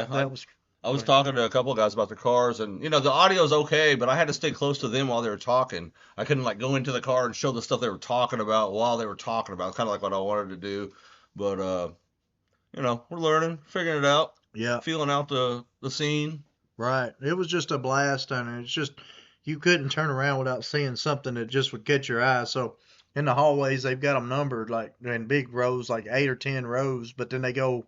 I was talking to a couple of guys about their cars, and the audio's okay, but I had to stay close to them while they were talking. I couldn't go into the car and show the stuff they were talking about while they were talking about. Kind of like what I wanted to do, but we're learning, figuring it out. Yeah. Feeling out the scene. Right. It was just a blast, and it's just, you couldn't turn around without seeing something that just would catch your eye. So in the hallways, they've got them numbered in big rows, like 8 or 10 rows, but then they go,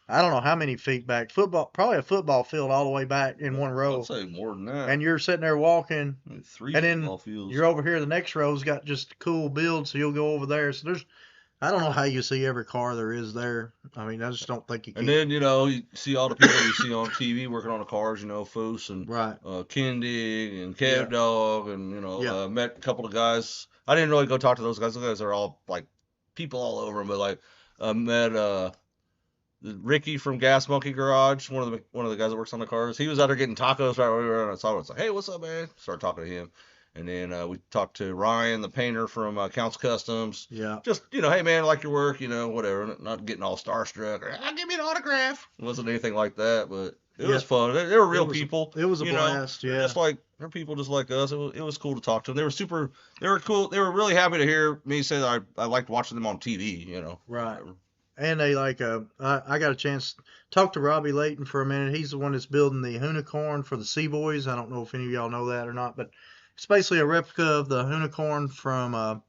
I don't know how many feet back. Probably a football field all the way back in one row. I'd say more than that. And you're sitting there walking, 3 and then football fields. You're over here. The next row's got just cool build, so you'll go over there. So I don't know how you see every car there is there. I mean, I just don't think you can. And then, you see all the people you see on TV working on the cars, Foose and right. Kendig and Kev Dog, and, met a couple of guys. I didn't really go talk to those guys. Those guys are all, people all over them, but, met Ricky from Gas Monkey Garage, one of the guys that works on the cars. He was out there getting tacos right where we were, and I saw him. I was like, hey, what's up, man? Started talking to him. And then we talked to Ryan, the painter from Counts Customs. Yeah. Just, hey, man, I like your work, whatever. Not getting all starstruck or, give me an autograph. It wasn't anything like that, but it was fun. They were real people. It was a blast, yeah. They're people just like us. It was cool to talk to them. They were cool. They were really happy to hear me say that I liked watching them on TV, Right. And they I got a chance to talk to Robbie Layton for a minute. He's the one that's building the unicorn for the Seaboys. I don't know if any of y'all know that or not, but it's basically a replica of the unicorn from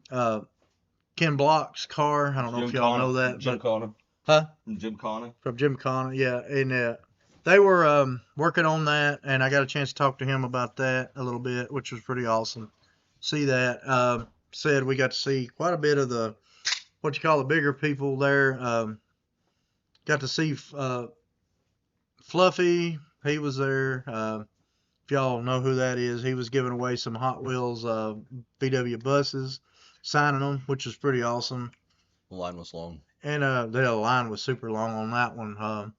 Ken Block's car. I don't know if y'all know that. Jim Connor. Huh? From Jim Connor. From Jim Connor, yeah. And they were working on that, and I got a chance to talk to him about that a little bit, which was pretty awesome. See that. Said we got to see quite a bit of the what you call the bigger people there. Got to see Fluffy. He was there. If y'all know who that is, he was giving away some Hot Wheels VW buses, signing them, which was pretty awesome. The line was long. And the line was super long on that one.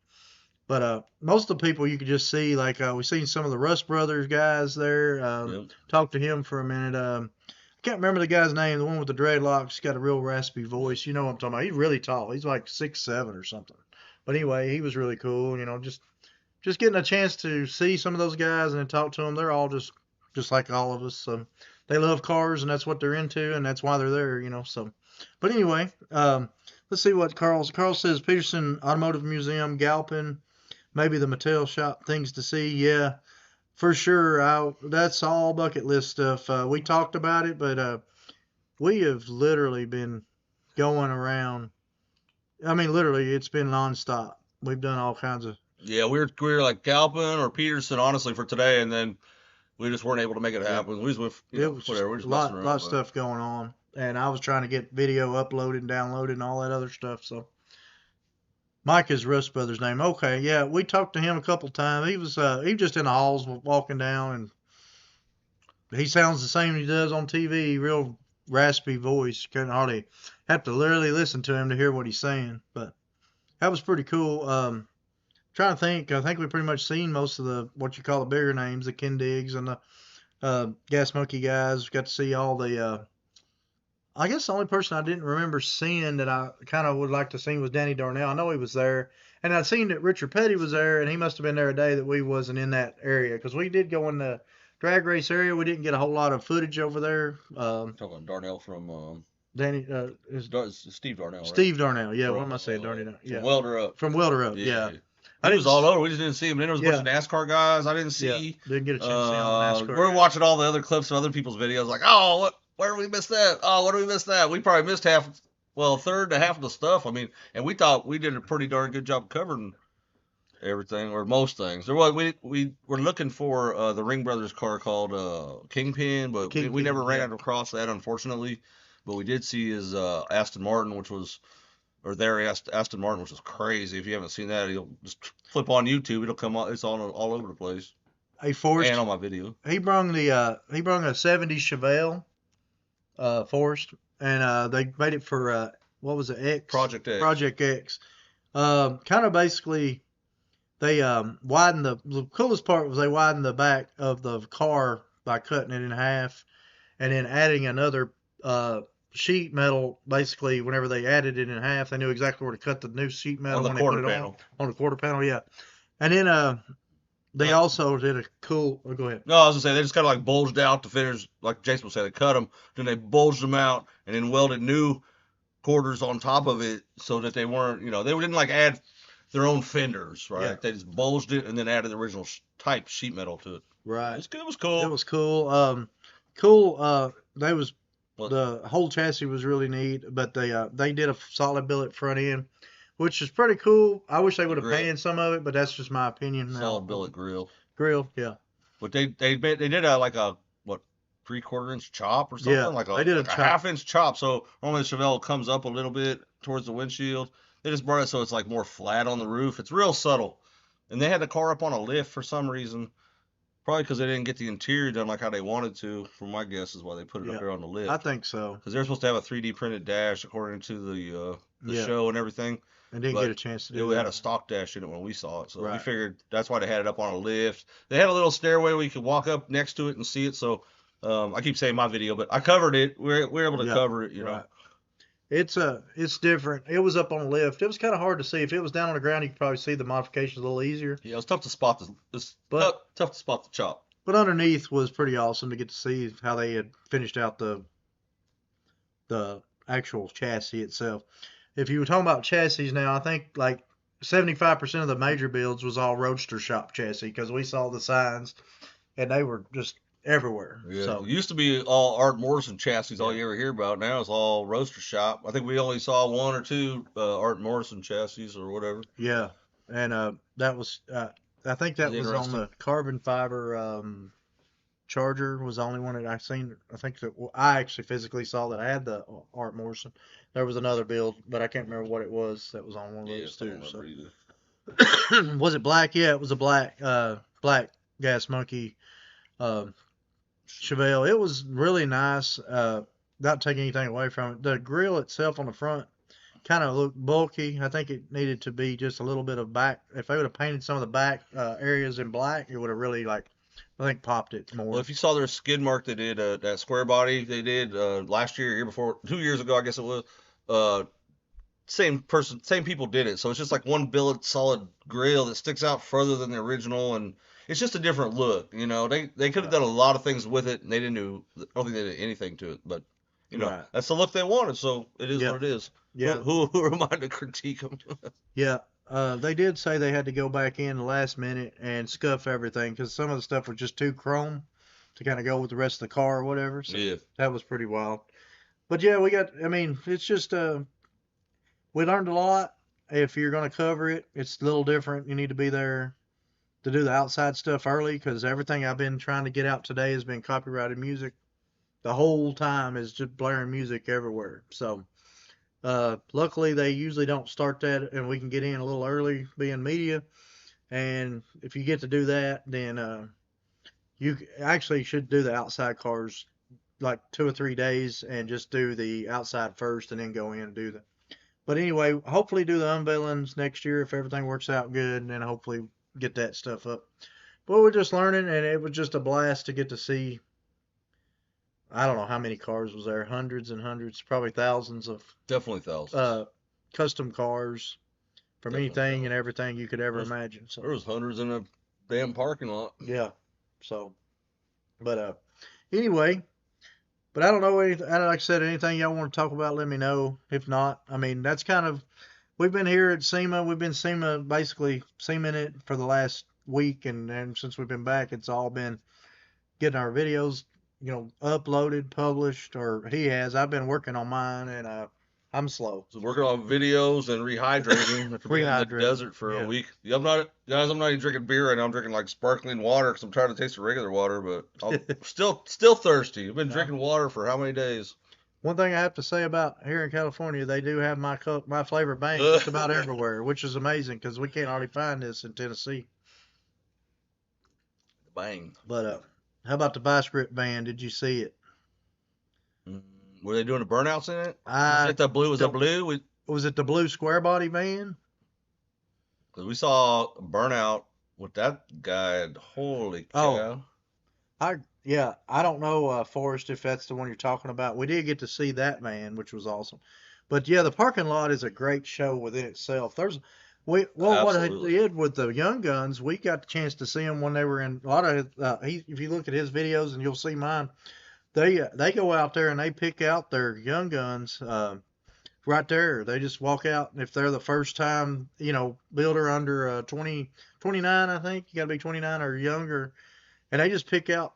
But most of the people you could just see, like we seen some of the Rust Brothers guys there. Yep. Talked to him for a minute. I can't remember the guy's name, the one with the dreadlocks. He's got a real raspy voice. You know what I'm talking about. He's really tall. He's like 6'7" or something. But anyway, he was really cool. You know, just getting a chance to see some of those guys and talk to them. They're all just like all of us. So they love cars, and that's what they're into, and that's why they're there. You know. So, but anyway, let's see what Carl says. Peterson Automotive Museum, Galpin. Maybe the Mattel shop, things to see. Yeah, for sure. That's all bucket list stuff. We talked about it, but we have literally been going around. I mean, literally, it's been nonstop. We've done all kinds of. Yeah, we were like Galpin or Peterson, honestly, for today, and then we just weren't able to make it happen. We was with whatever. We're just a lot of stuff going on, and I was trying to get video uploaded and downloaded and all that other stuff. So. Mike is Rust Brothers' name. Okay, yeah, we talked to him a couple times. He was just in the halls walking down, and he sounds the same as he does on TV. Real raspy voice. Couldn't hardly have to literally listen to him to hear what he's saying. But that was pretty cool. Trying to think. I think we pretty much seen most of the what you call the bigger names, the Ken Diggs and the Gas Monkey guys. Got to see all the. I guess the only person I didn't remember seeing that I kind of would like to see was Danny Darnell. I know he was there. And I'd seen that Richard Petty was there, and he must have been there a day that we wasn't in that area. Because we did go in the drag race area. We didn't get a whole lot of footage over there. Talking Darnell from Danny, Steve Darnell. Right? Steve Darnell, yeah. What am I saying, Darnell? Yeah. From Welder Up. From Welder Up, yeah. He was all over. We just didn't see him. Then there was a bunch of NASCAR guys I didn't see. Yeah, didn't get a chance to see all the NASCAR. We're watching all the other clips of other people's videos. Like, oh, what? Where did we miss that? Oh, what did we miss that? We probably missed a third to half of the stuff. I mean, and we thought we did a pretty darn good job covering everything or most things. There was we were looking for the Ring Brothers car called Kingpin, but we never ran across that, unfortunately. But we did see his Aston Martin, Aston Martin, which was crazy. If you haven't seen that, you'll just flip on YouTube. It'll come out. It's all over the place. Hey, Forrest, and on my video. He brung a 70s Chevelle. Forrest, and they made it for what was it? X? Project X. Project X. Kind of basically, they widened the coolest part was they widened the back of the car by cutting it in half, and then adding another sheet metal. Basically, whenever they added it in half, they knew exactly where to cut the new sheet metal on the quarter panel. On the quarter panel, yeah. And then they also did a cool. Oh, go ahead. No, I was gonna say they just kind of like bulged out the fenders, like Jason would say. They cut them, then they bulged them out, and then welded new quarters on top of it so that they weren't, they didn't like add their own fenders, right? Yeah. They just bulged it and then added the original type sheet metal to it. Right. It was cool. It was cool. Cool. The whole chassis was really neat, but they did a solid billet front end, which is pretty cool. I wish they would have painted some of it, but that's just my opinion. Solid billet grill. Grill, yeah. But they did a 3/4 inch chop or something. Yeah, they did a half-inch chop. So normally the Chevelle comes up a little bit towards the windshield. They just brought it so it's like more flat on the roof. It's real subtle. And they had the car up on a lift for some reason. Probably because they didn't get the interior done like how they wanted to. From my guess is why they put it up there on the lift. I think so. Because they're supposed to have a 3D printed dash according to the show and everything. And didn't get a chance to do that. It had a stock dash in it when we saw it. So we figured that's why they had it up on a lift. They had a little stairway where you could walk up next to it and see it. So I keep saying my video, but I covered it. We're able to cover it, you know. It's different. It was up on a lift. It was kind of hard to see. If it was down on the ground, you could probably see the modifications a little easier. Yeah, it was tough to spot tough to spot the chop. But underneath was pretty awesome to get to see how they had finished out the actual chassis itself. If you were talking about chassis now, I think like 75% of the major builds was all Roadster shop chassis because we saw the signs and they were just everywhere. Yeah, so it used to be all Art Morrison chassis, all you ever hear about. Now it's all Roadster shop. I think we only saw one or two Art Morrison chassis or whatever. Yeah, and that was I think It's that was on interesting. the carbon fiber charger was the only one that I seen. I think that I actually physically saw that I had the Art Morrison. There was another build, but I can't remember what it was that was on one of Yeah, those I don't too. remember So either. was it black? Yeah, it was a black gas monkey um Chevelle. It was really nice. Not taking anything away from it. The grill itself on the front kind of looked bulky. I think it needed to be just a little bit of back. If they would have painted some of the back areas in black, it would have really like I think popped it Well, more. if you saw their skid mark they did, that square body they did last year, year before, 2 years ago, I guess it was. Uh, Same person, same people did it. So it's just like one billet solid grill that sticks out further than the original, and it's just a different look. They could have Yeah. done a lot of things with it, and they didn't do. I don't think they did anything to it, but Right. that's the look they wanted. So it is what Yep. it is. Who Yeah. who, who am I to critique them? Yeah. They did say they had to go back in the last minute and scuff everything because some of the stuff was just too chrome to kind of go with the rest of the car or whatever. So Yeah, that was pretty wild. But yeah, we got. I mean, it's just we learned a lot. If you're going to cover it, it's a little different. You need to be there to do the outside stuff early because everything I've been trying to get out today has been copyrighted music. The whole time is just blaring music everywhere. So luckily they usually don't start that, and we can get in a little early, being media. And if you get to do that, then you actually should do the outside cars like 2 or 3 days and just do the outside first and then go in and do the. But anyway, hopefully do the unveilings next year if everything works out good, and then hopefully get that stuff up. But we're just learning, and it was just a blast to get to see. I don't know how many cars was there, hundreds and hundreds, probably thousands of definitely thousands. uh, custom cars from Definitely anything and thousands. everything you could ever There's imagine. So there was hundreds in a damn parking lot. yeah, so but anyway, but I don't know anything. Like I said, anything y'all want to talk about, let me know. If not, I mean that's kind of we've been here at SEMA. We've been SEMA basically SEMAing it for the last week, and since we've been back, it's all been getting our videos, uploaded, published, or he has. I've been working on mine, and I'm slow. So working on videos and rehydrating after being in the Rehydrating. desert for a Yeah. week. Yeah, I'm not even drinking beer right now. I'm drinking like sparkling water because I'm trying to taste the regular water, but I'm still thirsty. I've been Yeah. drinking water for how many days? One thing I have to say about here in California, they do have my flavor bank just about everywhere, which is amazing because we can't hardly find this in Tennessee. Bang. But how about the Bistrip van? Did you see it? Mm, Were they doing the burnouts in it? I Was that blue? Was that don't. blue? Was it the blue square body van? Because we saw a burnout with that guy. Holy Oh, cow. yeah. I don't know, Forrest, if that's the one you're talking about. We did get to see that van, which was awesome. But yeah, the parking lot is a great show within itself. What I Absolutely. did with the Young Guns, we got the chance to see them when they were in a lot of. If you look at his videos and you'll see mine, they go out there and they pick out their Young Guns. Right there. They just walk out. If they're the first time, builder under 29, I think. You got to be 29 or younger. And they just pick out,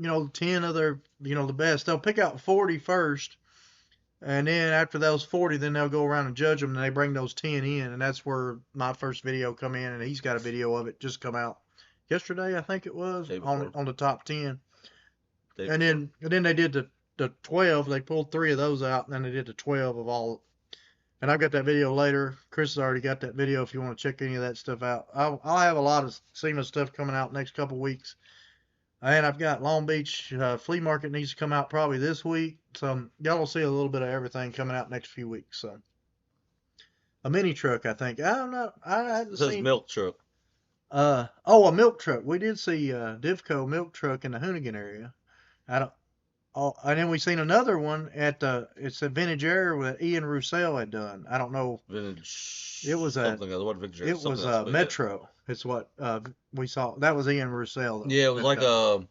10 of their, the best. They'll pick out 40 first. And then after those 40, then they'll go around and judge them. And they bring those 10 in. And that's where my first video come in. And he's got a video of it just come out yesterday, I think it was, Day on before. on the top 10. Day And before. then they did the 12. They pulled 3 of those out. And then they did the 12 of all. And I've got that video later. Chris has already got that video if you want to check any of that stuff out. I'll have a lot of SEMA stuff coming out next couple weeks. And I've got Long Beach Flea Market needs to come out probably this week. So y'all will see a little bit of everything coming out next few weeks. So a mini truck, I think. I haven't It says seen. milk truck. A milk truck. We did see Divco milk truck in the Hoonigan area. I don't. Oh, and then we seen another one it's a vintage air with Ian Roussel had done. I don't know. Vintage It was a something else. What vintage? It Something was else. But yeah. Metro. It's what we saw. That was Ian Roussel Yeah, that done it.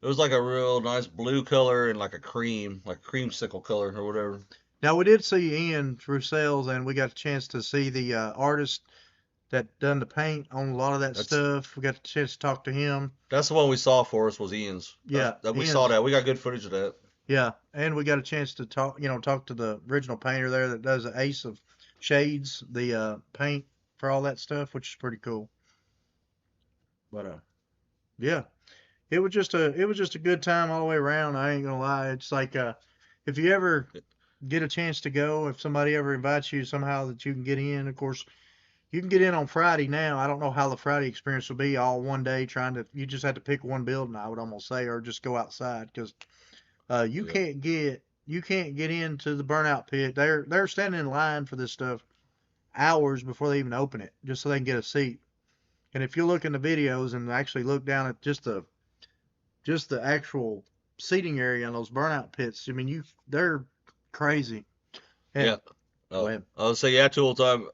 it was like a real nice blue color and like a creamsicle color or whatever. Now we did see Ian Roussel's, and we got a chance to see the artist that done the paint on a lot of that That's stuff. We got a chance to talk to him. that's the one we saw for us was Ian's. Yeah, We saw Ian's. that. We got good footage of that. Yeah, and we got a chance to talk to the original painter there that does the Ace of Shades, the paint for all that stuff, which is pretty cool. But yeah, it was just a good time all the way around. I ain't gonna lie. It's like if you ever get a chance to go, if somebody ever invites you somehow that you can get in, of course you can get in on Friday now. I don't know how the Friday experience will be all one day trying to. You just have to pick one building, I would almost say, or just go outside because you Yep. can't get into the burnout pit. They're standing in line for this stuff hours before they even open it, just so they can get a seat. And if you look in the videos and actually look down at just the actual seating area in those burnout pits, I mean they're crazy. Yeah. And go Oh, ahead. I would say yeah, tool time.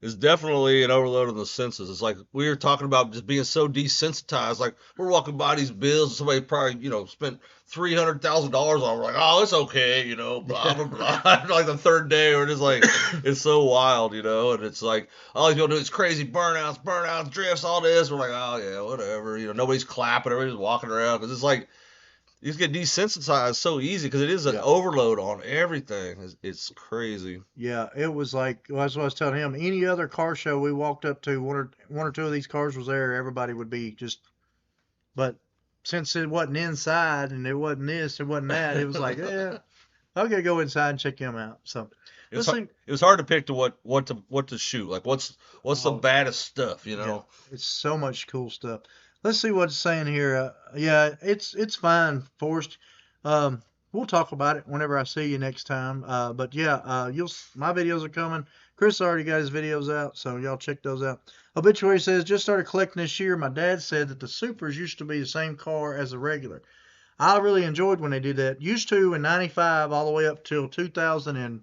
Is definitely an overload on the senses. It's like we were talking about just being so desensitized. Like we're walking by these bills, and somebody probably spent $300,000 on. We're like, oh, it's okay, blah Yeah. blah blah. Like the third day, we're just like, it's so wild, and it's like all these people do is crazy burnouts, drifts, all this. We're like, oh yeah, whatever. Nobody's clapping, everybody's walking around because it's like you just get desensitized so easy because it is an Yeah. overload on everything. It's crazy. Yeah, it was like, well, that's what I was telling him. Any other car show we walked up to, one or two of these cars was there, everybody would be just. But since it wasn't inside and it wasn't this, it wasn't that, it was like, yeah, I'm gonna go inside and check him out. So It was let's see. it was hard to pick to what to shoot. Like what's the Oh, baddest stuff, you yeah, know? it's so much cool stuff. Let's see what it's saying here. Yeah, it's fine, Forrest. Um, we'll talk about it whenever I see you next time. But yeah, my videos are coming. Chris already got his videos out, so y'all check those out. Obituary says just started collecting this year. My dad said that the supers used to be the same car as the regular. I really enjoyed when they did that. Used to in '95 all the way up till 2000 and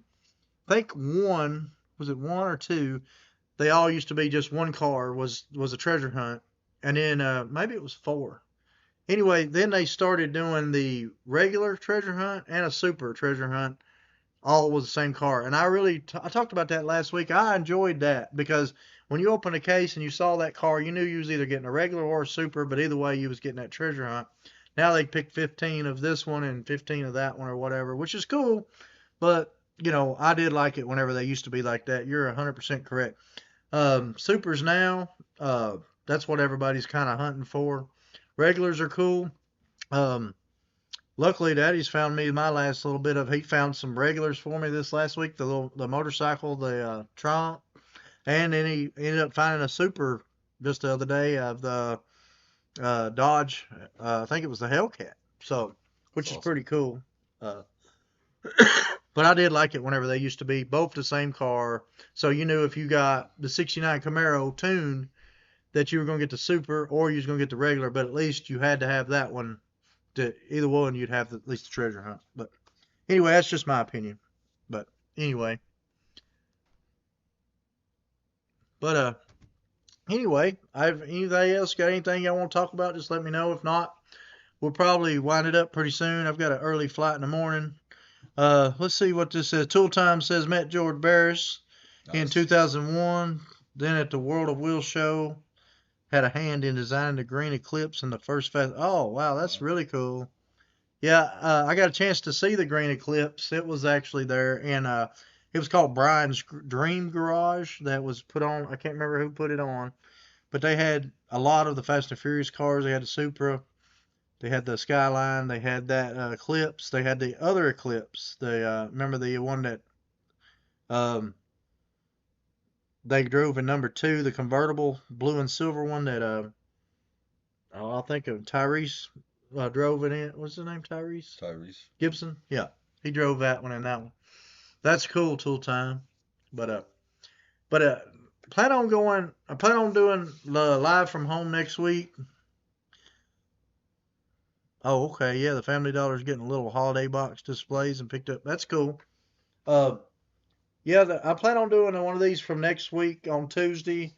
I think one was it one or two they all used to be just one car was a treasure hunt, and then maybe it was four. Anyway, then they started doing the regular treasure hunt and a super treasure hunt, all was the same car. And I talked about that last week. I enjoyed that because when you opened a case and you saw that car, you knew you was either getting a regular or a super, but either way you was getting that treasure hunt. Now they pick 15 of this one and 15 of that one or whatever, which is cool. But I did like it whenever they used to be like that. You're 100% correct. Supers now, that's what everybody's kind of hunting for. Regulars are cool. Um, Luckily, Daddy's found me my last little bit of. He found some regulars for me this last week. The motorcycle, the trunk, and then he ended up finding a super just the other day of the Dodge. I think it was the Hellcat. So, That's which is awesome. pretty cool. Uh, but I did like it whenever they used to be both the same car. So you knew if you got the '69 Camaro tuned that you were going to get the super or you was going to get the regular, but at least you had to have that one. To either one, you'd have at least the treasure hunt. But anyway, that's just my opinion. But anyway, but anyway, I've anybody else got anything y'all want to talk about? Just let me know. If not, we'll probably wind it up pretty soon. I've got an early flight in the morning. Let's see what this says. Tool Time says met George Barris in Nice. 2001. Then at the World of Wheels show, had a hand in designing the green eclipse in the first fest. Oh wow, that's Wow. really cool. Yeah, I got a chance to see the green eclipse. It was actually there, and it was called Brian's Dream Garage. That was put on. I can't remember who put it on, but they had a lot of the Fast and Furious cars. They had the Supra, they had the Skyline, they had that Eclipse, they had the other Eclipse. They remember the one that um, they drove in #2, the convertible blue and silver one that oh, I think of Tyrese drove it in. What's his name? Tyrese Tyrese. Gibson. Yeah, he drove that one and that one. That's cool, Tool Time. But plan on going. I plan on doing the live from home next week. Oh, okay, yeah. The Family Dollar's getting a little holiday box displays and picked up. That's cool. Uh, yeah, I plan on doing one of these from next week on Tuesday.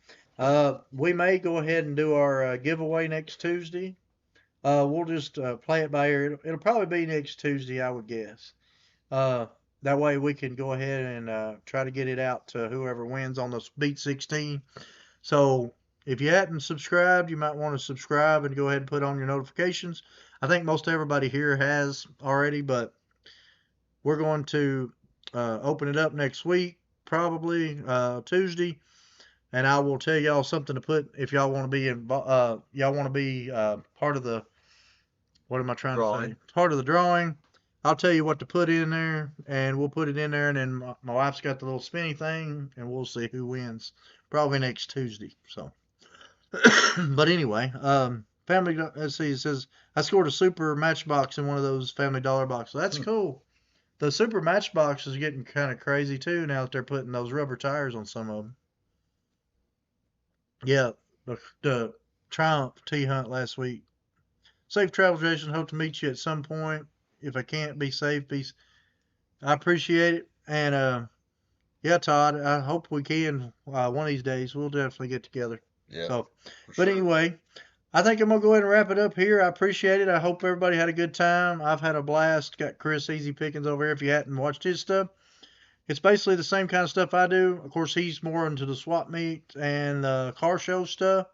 We may go ahead and do our giveaway next Tuesday. We'll just play it by ear. It'll probably be next Tuesday, I would guess. Uh, that way we can go ahead and try to get it out to whoever wins on the Beat 16. So if you hadn't subscribed, you might want to subscribe and go ahead and put on your notifications. I think most everybody here has already, but we're going to open it up next week, probably Tuesday, and I will tell y'all something to put if y'all want to be part of the, what am I trying to say? Part of the drawing. I'll tell you what to put in there, and we'll put it in there, and then my wife's got the little spinny thing, and we'll see who wins. Probably next Tuesday. So, but anyway, family. Let's see. It says I scored a super matchbox in one of those Family Dollar boxes. That's cool. The super matchbox is getting kind of crazy too now that they're putting those rubber tires on some of them. Yeah, the Triumph T-Hunt last week. Safe travels, Jason. Hope to meet you at some point. If I can't, be safe. I appreciate it. And yeah, Todd, I hope we can one of these days. We'll definitely get together. Yeah. So, but anyway, I think I'm gonna go ahead and wrap it up here. I appreciate it. I hope everybody had a good time. I've had a blast. Got Chris Easy Pickens over here. If you hadn't watched his stuff, it's basically the same kind of stuff I do. Of course, he's more into the swap meet and the car show stuff,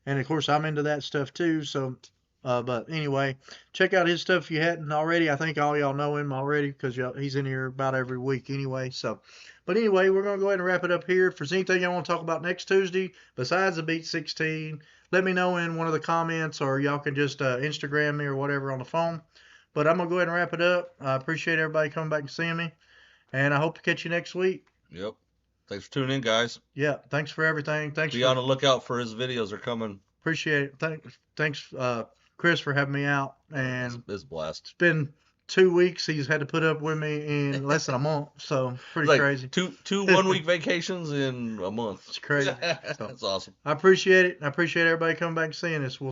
and of course, I'm into that stuff too. So, but anyway, check out his stuff if you hadn't already. I think all y'all know him already because he's in here about every week anyway. So, but anyway, we're gonna go ahead and wrap it up here. If there's anything y'all want to talk about next Tuesday besides the Beat 16, let me know in one of the comments, or y'all can just Instagram me or whatever on the phone. But I'm gonna go ahead and wrap it up. I appreciate everybody coming back and seeing me, and I hope to catch you next week. Yep. Thanks for tuning in, guys. Yeah, thanks for everything. Be on the lookout for his videos. Are coming. Appreciate it. Thanks, Chris, for having me out. And it's a blast. It's been 2 weeks. He's had to put up with me in less than a month, so pretty crazy. Two 1 week vacations in a month. It's crazy. So, that's awesome. I appreciate it. I appreciate everybody coming back and seeing us.